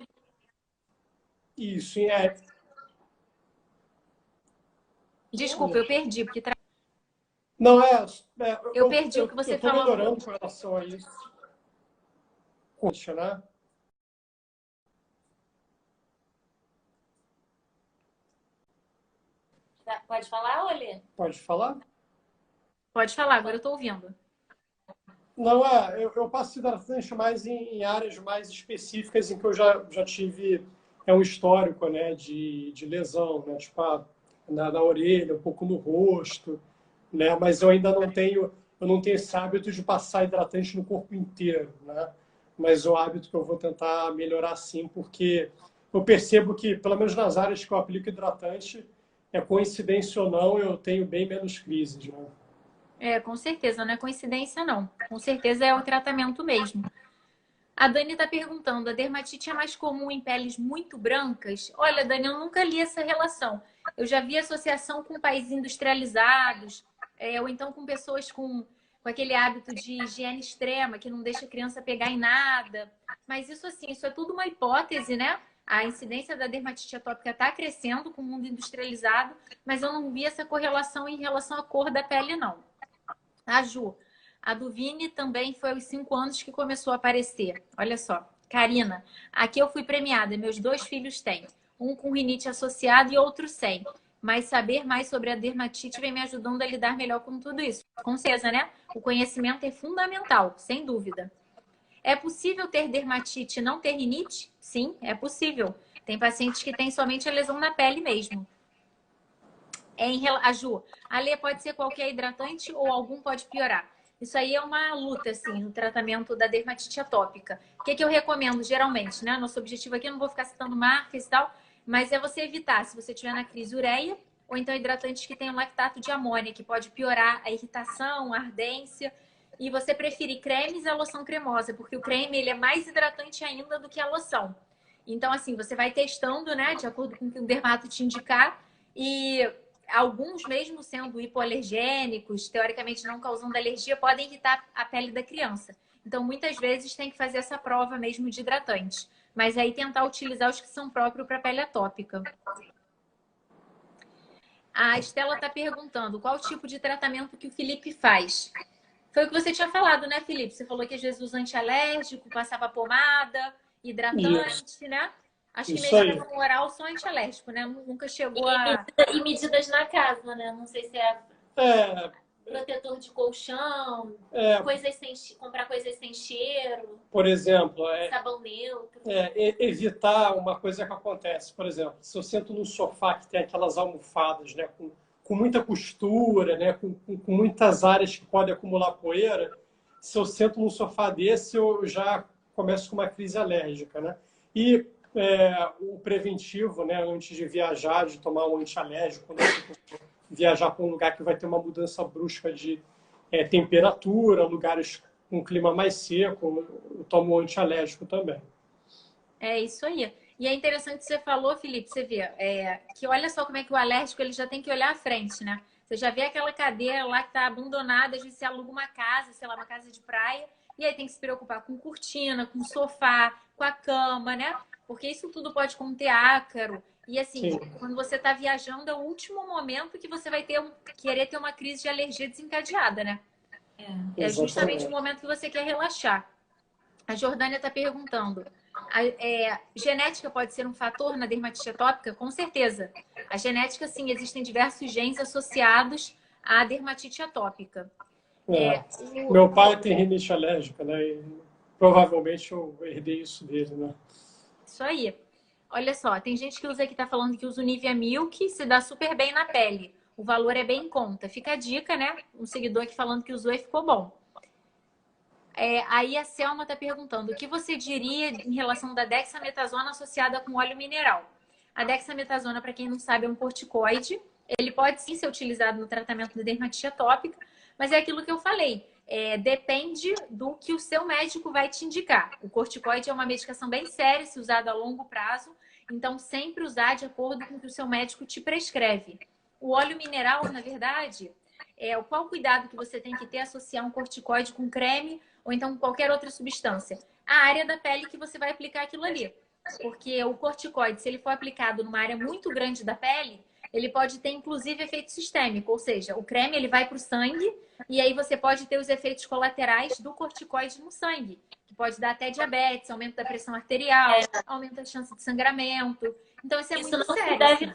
Isso, Desculpa, eu perdi, porque não, eu perdi o que eu você estou falou. melhorando com relação a isso. Poxa, né? Pode falar, Olê? Pode falar? Pode falar, agora eu tô ouvindo. Não, eu passo hidratante mais em áreas mais específicas em que eu já tive um histórico, né, de lesão, né, tipo na orelha, um pouco no rosto, né, mas eu não tenho esse hábito de passar hidratante no corpo inteiro, né, mas é o hábito que eu vou tentar melhorar sim, porque eu percebo que, pelo menos nas áreas que eu aplico hidratante, coincidência ou não, eu tenho bem menos crises, né. É, com certeza, não é coincidência, não. Com certeza é o tratamento mesmo. A Dani está perguntando: a dermatite é mais comum em peles muito brancas? Olha, Dani, eu nunca li essa relação. Eu já vi associação com países industrializados, ou então com pessoas com aquele hábito de higiene extrema, que não deixa a criança pegar em nada. Mas isso, assim, isso é tudo uma hipótese, né? A incidência da dermatite atópica está crescendo com o mundo industrializado, mas eu não vi essa correlação em relação à cor da pele, não. A Ju, a do Vini também foi aos 5 anos que começou a aparecer. Olha só. Karina, aqui eu fui premiada, meus 2 filhos têm. Um com rinite associada e outro sem. Mas saber mais sobre a dermatite vem me ajudando a lidar melhor com tudo isso. Com certeza, né? O conhecimento é fundamental, sem dúvida. É possível ter dermatite e não ter rinite? Sim, é possível. Tem pacientes que têm somente a lesão na pele mesmo. A Ju, a Lê pode ser qualquer hidratante ou algum pode piorar. Isso aí é uma luta, assim, no tratamento da dermatite atópica. O que eu recomendo, geralmente, né? Nosso objetivo aqui, eu não vou ficar citando marcas e tal, mas é você evitar, se você tiver na crise, ureia, ou então hidratantes que tenham lactato de amônia, que pode piorar a irritação, a ardência. E você preferir cremes a loção cremosa, porque o creme ele é mais hidratante ainda do que a loção. Então, assim, você vai testando, né, de acordo com o que o dermato te indicar, e alguns, mesmo sendo hipoalergênicos, teoricamente não causando alergia, podem irritar a pele da criança. Então, muitas vezes tem que fazer essa prova mesmo de hidratante. Mas aí tentar utilizar os que são próprios para pele atópica. A Estela está perguntando qual tipo de tratamento que o Felipe faz. Foi o que você tinha falado, né, Felipe? Você falou que às vezes usa antialérgico, passava pomada, hidratante, né? Acho que Isso aí. medicação oral só antialérgico, né? Nunca chegou a... E medidas na casa, né? Não sei se é É, protetor de colchão, é, coisas sem, comprar coisas sem cheiro, por exemplo, sabão neutro. evitar uma coisa que acontece. Por exemplo, se eu sento num sofá que tem aquelas almofadas, né, com muita costura, né, com muitas áreas que podem acumular poeira, se eu sento num sofá desse, eu já começo com uma crise alérgica, né? E o preventivo, né, antes de viajar, de tomar um antialérgico, né, viajar para um lugar que vai ter uma mudança brusca de temperatura, lugares com clima mais seco, eu tomo um antialérgico também. É isso aí. E é interessante que você falou, Felipe, você vê, que olha só como é que o alérgico ele já tem que olhar à frente, né? Você já vê aquela cadeira lá que está abandonada, às vezes você aluga uma casa, sei lá, uma casa de praia, e aí tem que se preocupar com cortina, com sofá, com a cama, né? Porque isso tudo pode conter ácaro. E assim, Sim. quando você está viajando, é o último momento que você vai querer ter uma crise de alergia desencadeada, né? É justamente o momento que você quer relaxar. A Jordânia está perguntando: genética pode ser um fator na dermatite atópica? Com certeza. A genética, sim, existem diversos genes associados à dermatite atópica. Meu pai tem rinite alérgica, né? E provavelmente eu herdei isso dele, né? Isso aí. Olha só, tem gente que usa aqui, tá falando que usa o Nivea Milk, se dá super bem na pele. O valor é bem em conta. Fica a dica, né? Um seguidor aqui falando que usou e ficou bom. Aí a Selma está perguntando: o que você diria em relação da dexametasona associada com óleo mineral? A dexametasona, para quem não sabe, é um corticoide. Ele pode sim ser utilizado no tratamento da dermatite atópica, mas é aquilo que eu falei. Depende do que o seu médico vai te indicar. O corticoide é uma medicação bem séria, se usada a longo prazo. Então, sempre usar de acordo com o que o seu médico te prescreve. O óleo mineral, na verdade, qual cuidado que você tem que ter associar um corticoide com creme ou então qualquer outra substância? A área da pele que você vai aplicar aquilo ali. Porque o corticoide, se ele for aplicado numa área muito grande da pele, ele pode ter inclusive efeito sistêmico, ou seja, o creme ele vai para o sangue e aí você pode ter os efeitos colaterais do corticoide no sangue, que pode dar até diabetes, aumento da pressão arterial, aumenta a chance de sangramento. Então isso é muito sério.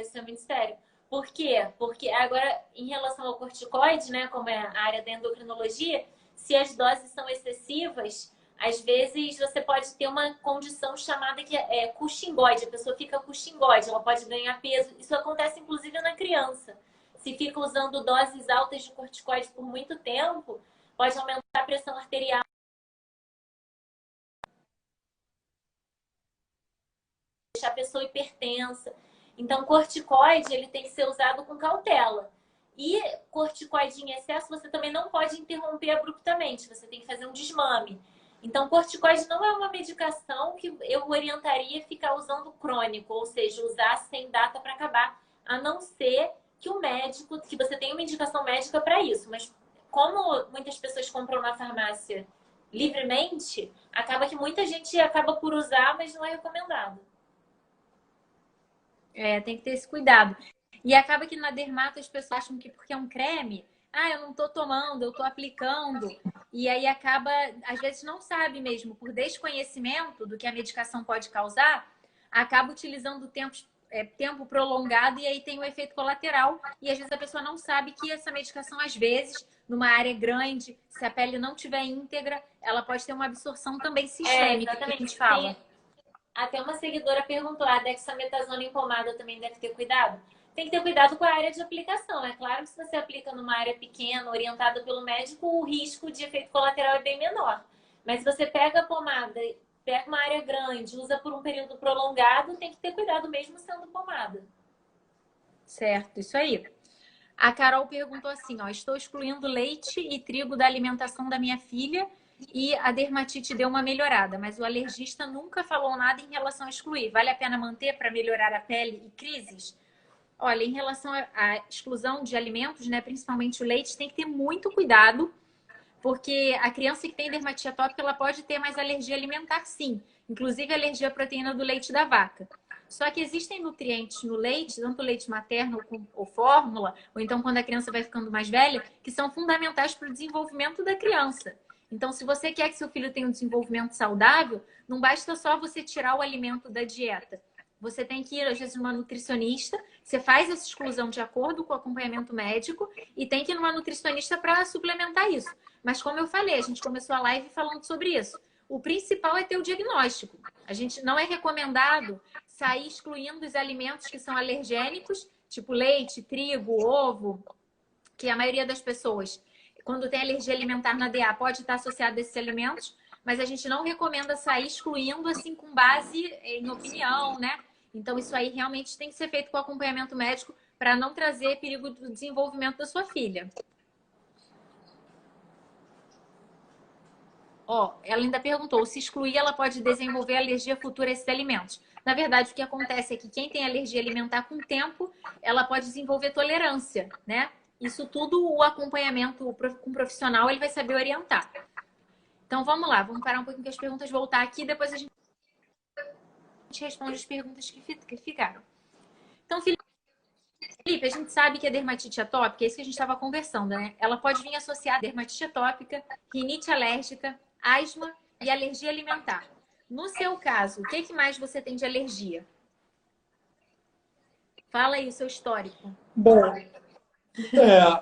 Isso é muito sério. Por quê? Porque agora, em relação ao corticoide, né, como é a área da endocrinologia, se as doses são excessivas, às vezes você pode ter uma condição chamada que é cuxingóide. A pessoa fica cuxingóide, ela pode ganhar peso. Isso acontece inclusive na criança. Se fica usando doses altas de corticoide por muito tempo, pode aumentar a pressão arterial, deixar a pessoa hipertensa. Então, corticoide ele tem que ser usado com cautela. E corticoide em excesso você também não pode interromper abruptamente, você tem que fazer um desmame. Então, corticoide não é uma medicação que eu orientaria ficar usando crônico, ou seja, usar sem data para acabar, a não ser que o médico, que você tenha uma indicação médica para isso. Mas como muitas pessoas compram na farmácia livremente, acaba que muita gente acaba por usar, mas não é recomendado. Tem que ter esse cuidado. E acaba que na dermato as pessoas acham que porque é um creme, eu não tô tomando, eu tô aplicando. E aí acaba, às vezes não sabe mesmo, por desconhecimento do que a medicação pode causar, acaba utilizando tempo prolongado e aí tem o efeito colateral. E às vezes a pessoa não sabe que essa medicação, às vezes, numa área grande, se a pele não tiver íntegra, ela pode ter uma absorção também sistêmica, que a gente fala. Até uma seguidora perguntou, a dexametasona em pomada também deve ter cuidado? Tem que ter cuidado com a área de aplicação. É claro que se você aplica numa área pequena, orientada pelo médico, o risco de efeito colateral é bem menor. Mas se você pega a pomada, pega uma área grande, usa por um período prolongado, tem que ter cuidado mesmo sendo pomada. Certo, isso aí. A Carol perguntou assim, estou excluindo leite e trigo da alimentação da minha filha e a dermatite deu uma melhorada, mas o alergista nunca falou nada em relação a excluir. Vale a pena manter para melhorar a pele e crises? Olha, em relação à exclusão de alimentos, né, principalmente o leite, tem que ter muito cuidado, porque a criança que tem dermatite atópica, ela pode ter mais alergia alimentar, sim. Inclusive alergia à proteína do leite da vaca. Só que existem nutrientes no leite, tanto leite materno ou fórmula, ou então quando a criança vai ficando mais velha, que são fundamentais para o desenvolvimento da criança. Então, se você quer que seu filho tenha um desenvolvimento saudável, não basta só você tirar o alimento da dieta. Você tem que ir, às vezes, numa nutricionista, você faz essa exclusão de acordo com o acompanhamento médico e tem que ir numa nutricionista para suplementar isso. Mas como eu falei, a gente começou a live falando sobre isso. O principal é ter o diagnóstico. A gente não é recomendado sair excluindo os alimentos que são alergênicos, tipo leite, trigo, ovo, que a maioria das pessoas, quando tem alergia alimentar na DA, pode estar associada a esses alimentos, mas a gente não recomenda sair excluindo assim com base em opinião, né? Então isso aí realmente tem que ser feito com acompanhamento médico para não trazer perigo do desenvolvimento da sua filha. Ela ainda perguntou, se excluir, ela pode desenvolver alergia futura a esses alimentos. Na verdade, o que acontece é que quem tem alergia alimentar com o tempo, ela pode desenvolver tolerância, né? Isso tudo, o acompanhamento com o profissional, ele vai saber orientar. Então, vamos lá. Vamos parar um pouquinho com as perguntas, voltar aqui, depois a gente responde as perguntas que ficaram. Então, Felipe, a gente sabe que a dermatite atópica, é isso que a gente estava conversando, né? Ela pode vir associada a dermatite atópica, rinite alérgica, asma e alergia alimentar. No seu caso, o que mais você tem de alergia? Fala aí o seu histórico.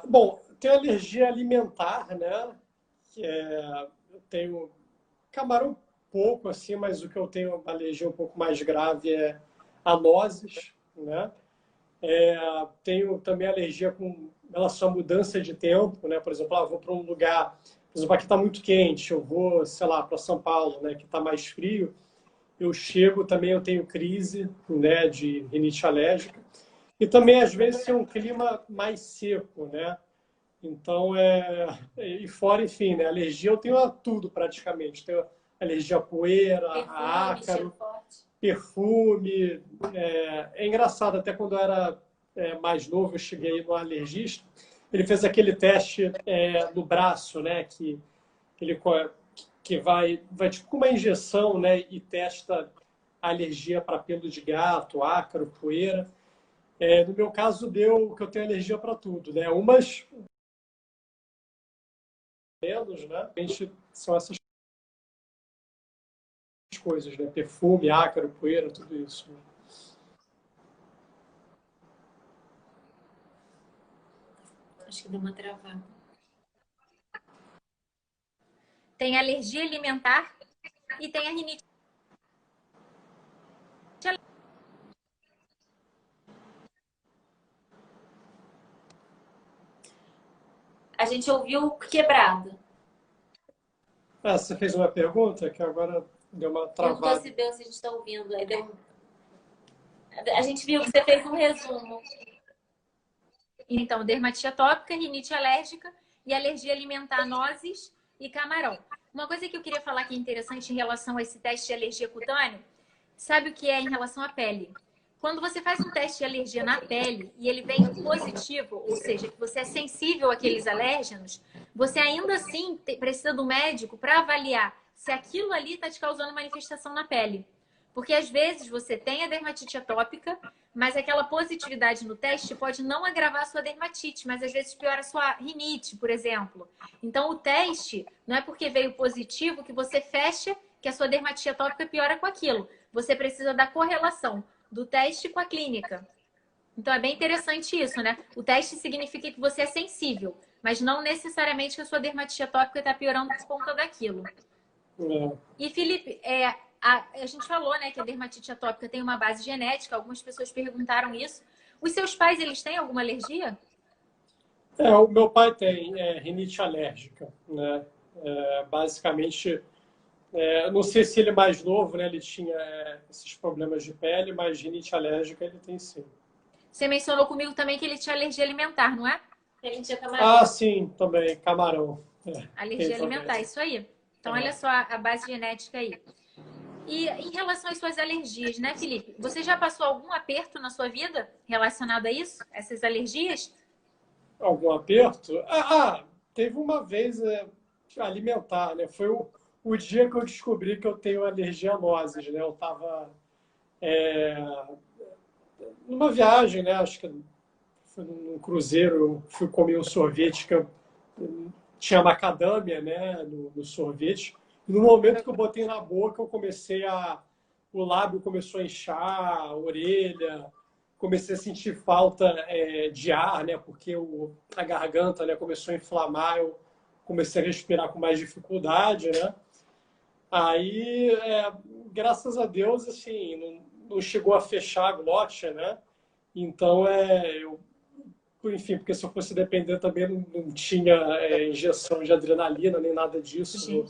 Bom, tem alergia alimentar, né? Eu tenho camarão pouco, assim, mas o que eu tenho uma alergia um pouco mais grave é a nozes, né? Tenho também alergia com relação à mudança de tempo, né? Por exemplo, vou para um lugar, por exemplo, aqui está muito quente, eu vou, sei lá, para São Paulo, né? Que está mais frio, eu chego também, eu tenho crise, né? De rinite alérgica. E também, às vezes, é um clima mais seco, né? Então, e fora, enfim, né? Alergia eu tenho a tudo praticamente. Tenho alergia à poeira, a ácaro, perfume. É engraçado, até quando eu era mais novo, eu cheguei no alergista, ele fez aquele teste no braço, né? Que vai tipo com uma injeção, né? E testa a alergia para pelo de gato, ácaro, poeira. No meu caso, deu que eu tenho alergia para tudo, né? Umas menos, né? São essas coisas, né? Perfume, ácaro, poeira, tudo isso. Né? Acho que deu uma travada. Tem alergia alimentar e tem a rinite. A gente ouviu quebrado. Você fez uma pergunta que agora deu uma travada. Perguntou se a gente está ouvindo. Aí a gente viu que você fez um resumo. Então, dermatite atópica, rinite alérgica e alergia alimentar, nozes e camarão. Uma coisa que eu queria falar que é interessante em relação a esse teste de alergia cutâneo, sabe o que é em relação à pele? Quando você faz um teste de alergia na pele e ele vem positivo, ou seja, que você é sensível àqueles alérgenos, você ainda assim precisa do médico para avaliar se aquilo ali está te causando manifestação na pele. Porque às vezes você tem a dermatite atópica, mas aquela positividade no teste pode não agravar a sua dermatite, mas às vezes piora a sua rinite, por exemplo. Então o teste não é porque veio positivo que você fecha que a sua dermatite atópica piora com aquilo. Você precisa da correlação do teste com a clínica. Então é bem interessante isso, né? O teste significa que você é sensível, mas não necessariamente que a sua dermatite atópica está piorando por conta daquilo. E, Felipe, a gente falou, né, que a dermatite atópica tem uma base genética. Algumas pessoas perguntaram isso. Os seus pais, eles têm alguma alergia? O meu pai tem rinite alérgica, né? Basicamente, não sei se ele é mais novo, né? Ele tinha esses problemas de pele, mas rinite alérgica ele tem sim. Você mencionou comigo também que ele tinha alergia alimentar, não é? Ele tinha camarão. Ah, sim, também, camarão. Alergia alimentar, isso aí. Então, olha só a base genética aí. E em relação às suas alergias, né, Felipe? Você já passou algum aperto na sua vida relacionado a isso? Essas alergias? Algum aperto? Teve uma vez alimentar, né? Foi o dia que eu descobri que eu tenho alergia a nozes, né? Eu estava numa viagem, né? Acho que foi num cruzeiro, eu fui comer um sorvete que tinha macadâmia, né? No sorvete. E no momento que eu botei na boca, o lábio começou a inchar, a orelha, comecei a sentir falta de ar, né? Porque a garganta, né, começou a inflamar, eu comecei a respirar com mais dificuldade, né? Aí, graças a Deus, assim, não chegou a fechar a glote, né? Então, enfim, porque se eu fosse depender também não tinha injeção de adrenalina nem nada disso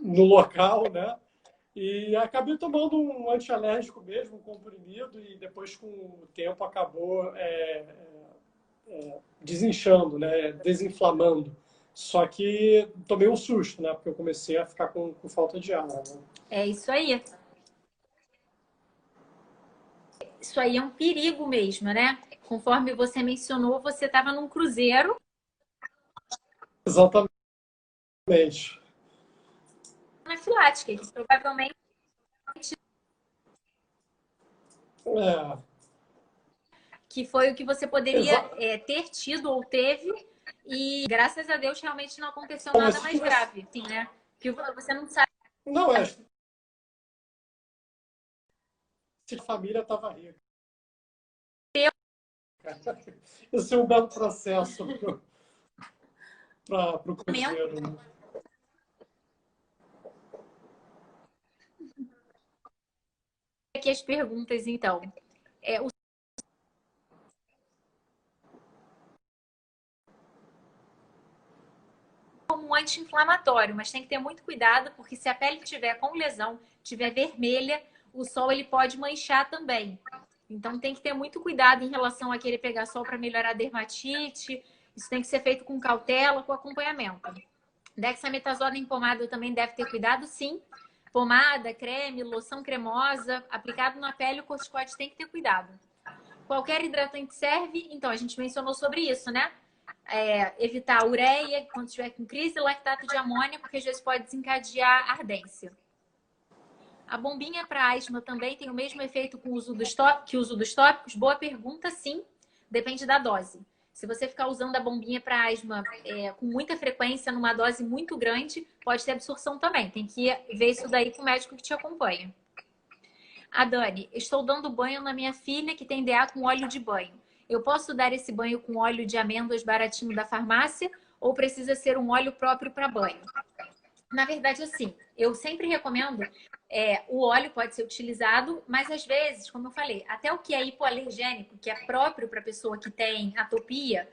no local, né? E acabei tomando um antialérgico mesmo, um comprimido, e depois, com o tempo, acabou desinchando, né? Desinflamando. Só que tomei um susto, né? Porque eu comecei a ficar com falta de ar. Né? É isso aí. Isso aí é um perigo mesmo, né? Conforme você mencionou, você estava num cruzeiro. Exatamente. Anafilática, que provavelmente que foi o que você poderia ter tido ou teve, e graças a Deus realmente não aconteceu nada mais grave, sim, né? Que você não sabe. Não, se a família estava rica. Esse é um belo processo para o cruzeiro. Né? Aqui as perguntas, então. Como um anti-inflamatório, mas tem que ter muito cuidado, porque se a pele tiver com lesão, tiver vermelha, o sol ele pode manchar também. Então tem que ter muito cuidado em relação a querer pegar sol para melhorar a dermatite. Isso tem que ser feito com cautela, com acompanhamento. Dexametasona em pomada também deve ter cuidado, sim. Pomada, creme, loção cremosa, aplicado na pele, o corticoide tem que ter cuidado. Qualquer hidratante serve, então a gente mencionou sobre isso, né? Evitar ureia quando estiver com crise, lactato de amônia, porque às vezes pode desencadear ardência. A bombinha para asma também tem o mesmo efeito que o uso dos tópicos? Boa pergunta, sim. Depende da dose. Se você ficar usando a bombinha para asma com muita frequência, numa dose muito grande, pode ter absorção também. Tem que ver isso daí com o médico que te acompanha. A Dani, estou dando banho na minha filha que tem DA com óleo de banho. Eu posso dar esse banho com óleo de amêndoas baratinho da farmácia ou precisa ser um óleo próprio para banho? Na verdade, assim, eu sempre recomendo, o óleo pode ser utilizado, mas às vezes, como eu falei, até o que é hipoalergênico, que é próprio para a pessoa que tem atopia,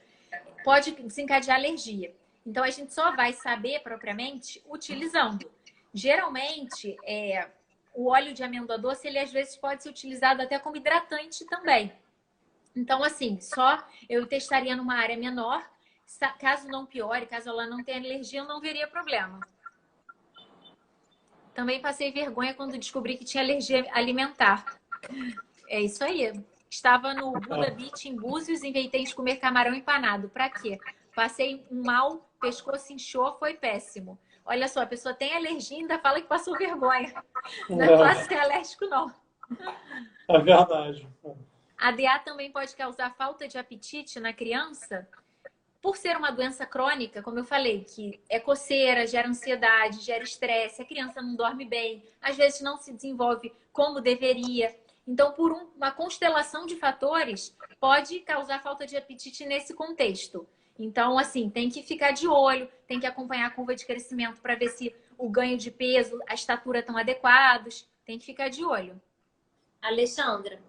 pode desencadear alergia. Então, a gente só vai saber propriamente utilizando. Geralmente, o óleo de amêndoa doce, ele às vezes pode ser utilizado até como hidratante também. Então, assim, só eu testaria numa área menor. Caso não piore, caso ela não tenha alergia, eu não veria problema. Também passei vergonha quando descobri que tinha alergia alimentar. É isso aí. Estava no Buda Beach em Búzios, inventei de comer camarão empanado. Pra quê? Passei um mal, pescoço inchou, foi péssimo. Olha só, a pessoa tem alergia e ainda fala que passou vergonha. Não é fácil ser alérgico, não. É verdade. A DA também pode causar falta de apetite na criança, por ser uma doença crônica, como eu falei, que é coceira, gera ansiedade, gera estresse, a criança não dorme bem, às vezes não se desenvolve como deveria. Então, por uma constelação de fatores, pode causar falta de apetite nesse contexto. Então, assim, tem que ficar de olho, tem que acompanhar a curva de crescimento para ver se o ganho de peso, a estatura estão adequados. Tem que ficar de olho. Alexandra,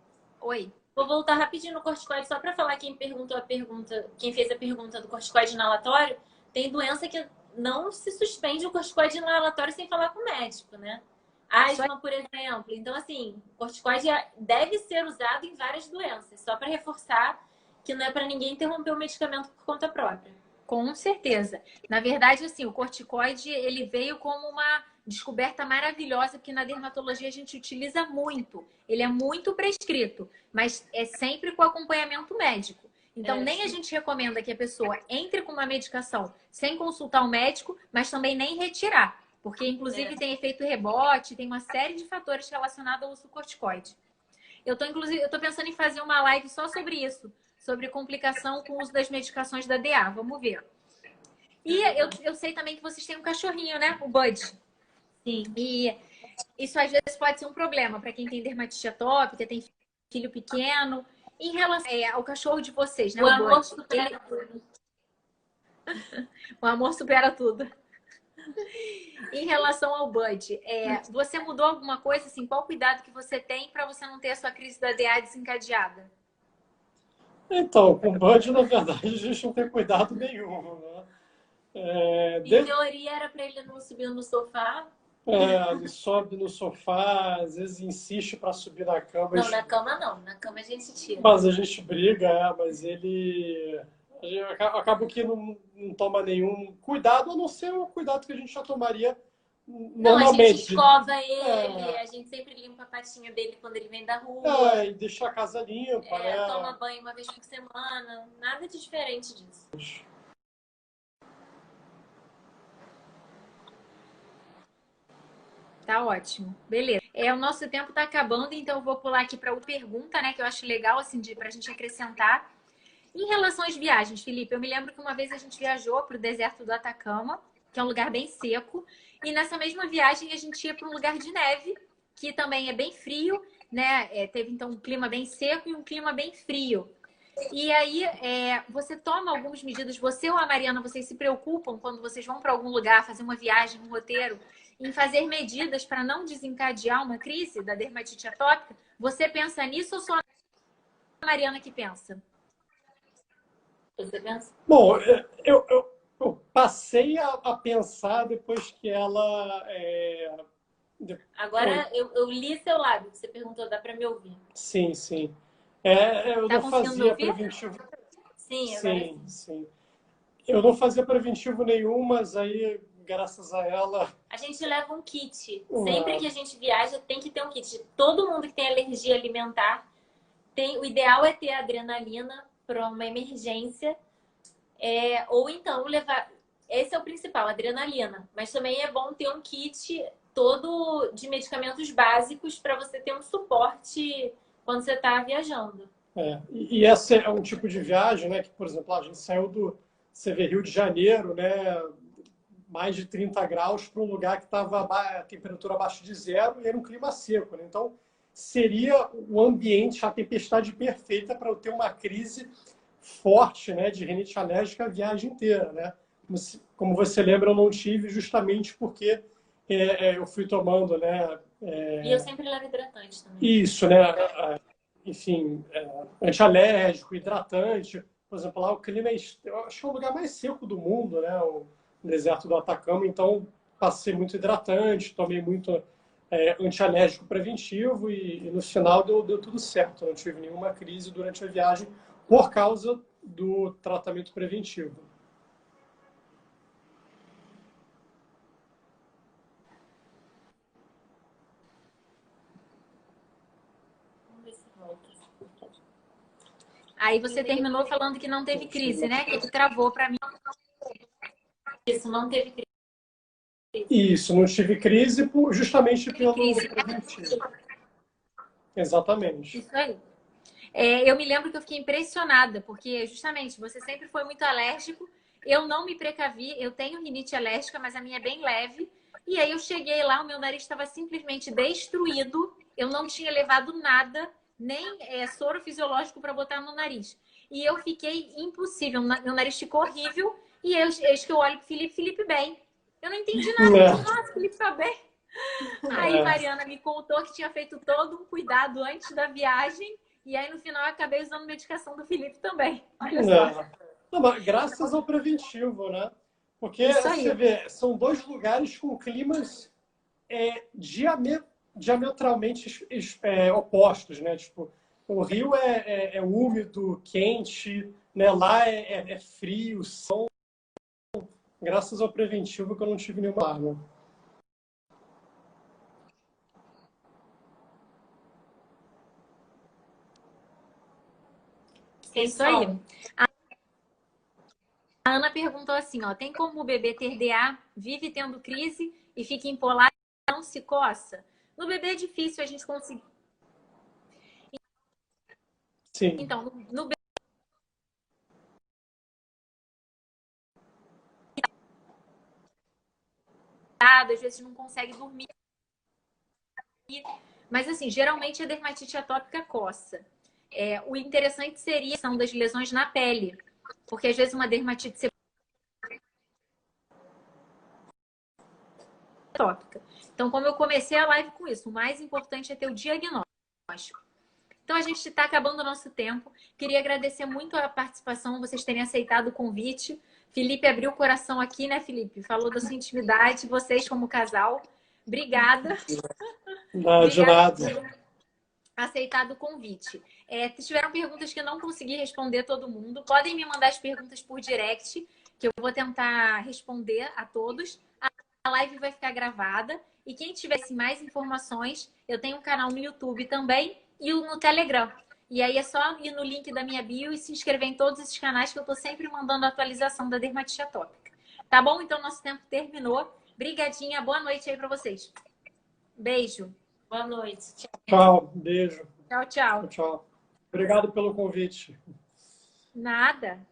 Oi. vou voltar rapidinho no corticoide só para falar quem perguntou a pergunta, quem fez a pergunta do corticoide inalatório. Tem doença que não se suspende o corticoide inalatório sem falar com o médico, né? Asma, por exemplo. Então, assim, o corticoide deve ser usado em várias doenças, só para reforçar que não é para ninguém interromper o medicamento por conta própria. Com certeza. Na verdade, assim, o corticoide, ele veio como uma descoberta maravilhosa, porque na dermatologia a gente utiliza muito. Ele é muito prescrito, mas é sempre com acompanhamento médico. Então, nem a gente recomenda que a pessoa entre com uma medicação sem consultar o médico, mas também nem retirar. Porque, inclusive, tem efeito rebote, tem uma série de fatores relacionados ao uso do corticoide. Eu tô pensando em fazer uma live só sobre isso, sobre complicação com o uso das medicações da DA. Vamos ver. E eu sei também que vocês têm um cachorrinho, né? O Bud. Sim. E isso às vezes pode ser um problema para quem tem dermatite atópica, tem filho pequeno. Em relação ao cachorro de vocês, né? O amor supera tudo. O amor supera tudo. Em relação ao Bud, você mudou alguma coisa? Assim, qual cuidado que você tem para você não ter a sua crise da DA desencadeada? Então, com o Bud, na verdade, a gente não tem cuidado nenhum, né? Em teoria, era para ele não subir no sofá. Ele sobe no sofá, às vezes insiste para subir na cama. Não, na cama não. Na cama a gente tira. Mas a gente briga, mas ele... Acaba que não toma nenhum cuidado, a não ser o cuidado que a gente já tomaria normalmente. Não, a gente escova ele, a gente sempre limpa a patinha dele quando ele vem da rua. E deixa a casa limpa, né? Toma banho uma vez por semana. Nada de diferente disso. Tá ótimo. Beleza. O nosso tempo tá acabando, então eu vou pular aqui para outra pergunta, né? Que eu acho legal, assim, pra gente acrescentar. Em relação às viagens, Felipe, eu me lembro que uma vez a gente viajou para o deserto do Atacama, que é um lugar bem seco. E nessa mesma viagem a gente ia para um lugar de neve, que também é bem frio, né? Teve então um clima bem seco e um clima bem frio. E aí, você toma algumas medidas, você ou a Mariana, vocês se preocupam quando vocês vão para algum lugar, fazer uma viagem, um roteiro, em fazer medidas para não desencadear uma crise da dermatite atópica? Você pensa nisso ou só a Mariana que pensa? Você pensa? Bom, eu passei a pensar depois que ela... Agora, eu li seu lábio, que você perguntou, dá para me ouvir? Sim, sim. Eu Tá não conseguindo fazia ouvir? preventivo. Sim, agora Sim. Eu não fazia preventivo nenhum, mas aí, graças a ela... A gente leva um kit. Sempre que a gente viaja, tem que ter um kit. Todo mundo que tem alergia alimentar, o ideal é ter adrenalina para uma emergência. Ou então levar... Esse é o principal, adrenalina. Mas também é bom ter um kit todo de medicamentos básicos para você ter um suporte quando você está viajando. E esse é um tipo de viagem, né? Que, por exemplo, a gente saiu do Rio de Janeiro, né? Mais de 30 graus para um lugar que estava a temperatura abaixo de zero e era um clima seco, né? Então, seria o ambiente, a tempestade perfeita para eu ter uma crise forte, né? De rinite alérgica a viagem inteira, né? Como você lembra, eu não tive justamente porque eu fui tomando, né? E eu sempre levo hidratante também. Isso, né? Enfim, antialérgico, hidratante. Por exemplo, lá o clima eu acho que é o lugar mais seco do mundo, né? O deserto do Atacama. Então, passei muito hidratante, tomei muito antialérgico preventivo e no final deu tudo certo. Não tive nenhuma crise durante a viagem por causa do tratamento preventivo. Aí você terminou falando que não teve crise, né? Que travou para mim. Isso, não teve Isso, não tive crise justamente pelo Crise. preventivo. Exatamente. Isso aí. Eu me lembro que eu fiquei impressionada, porque justamente você sempre foi muito alérgico. Eu não me precavi, eu tenho rinite alérgica, mas a minha é bem leve. E aí eu cheguei lá, o meu nariz estava simplesmente destruído. Eu não tinha levado nada, nem soro fisiológico para botar no nariz. E eu fiquei impossível, meu nariz ficou horrível. E eis que eu olho pro Felipe bem. Eu não entendi nada. Eu falei, nossa, Felipe tá bem. Aí Mariana me contou que tinha feito todo um cuidado antes da viagem. E aí, no final, eu acabei usando medicação do Felipe também. Olha só. Não, mas graças ao preventivo, né? Porque Isso aí. você vê, são dois lugares com climas diametralmente opostos, né? Tipo, o Rio é úmido, quente, né? Lá é frio, são graças ao preventivo que eu não tive nenhuma arma. É isso aí. A Ana perguntou assim, ó, tem como o bebê ter DA, vive tendo crise e fica empolado e não se coça? No bebê é difícil a gente conseguir. Sim. Então, no bebê, às vezes não consegue dormir. Mas assim, geralmente a dermatite atópica coça. O interessante seria a questão das lesões na pele. Porque às vezes uma dermatite atópica. Então, como eu comecei a live com isso, o mais importante é ter o diagnóstico. Então, a gente está acabando o nosso tempo. Queria agradecer muito a participação, vocês terem aceitado o convite. Felipe abriu o coração aqui, né, Felipe? Falou da sua intimidade, vocês como casal. Obrigada. Não, de nada. Por aceitado o convite. Se tiveram perguntas que eu não consegui responder todo mundo, podem me mandar as perguntas por direct, que eu vou tentar responder a todos. A live vai ficar gravada. E quem tivesse mais informações, eu tenho um canal no YouTube também e no Telegram. E aí é só ir no link da minha bio e se inscrever em todos esses canais que eu estou sempre mandando atualização da dermatite atópica. Tá bom? Então, nosso tempo terminou. Brigadinha. Boa noite aí para vocês. Beijo. Boa noite. Tchau, beijo. Tchau, tchau. Tchau. Obrigado pelo convite. Nada.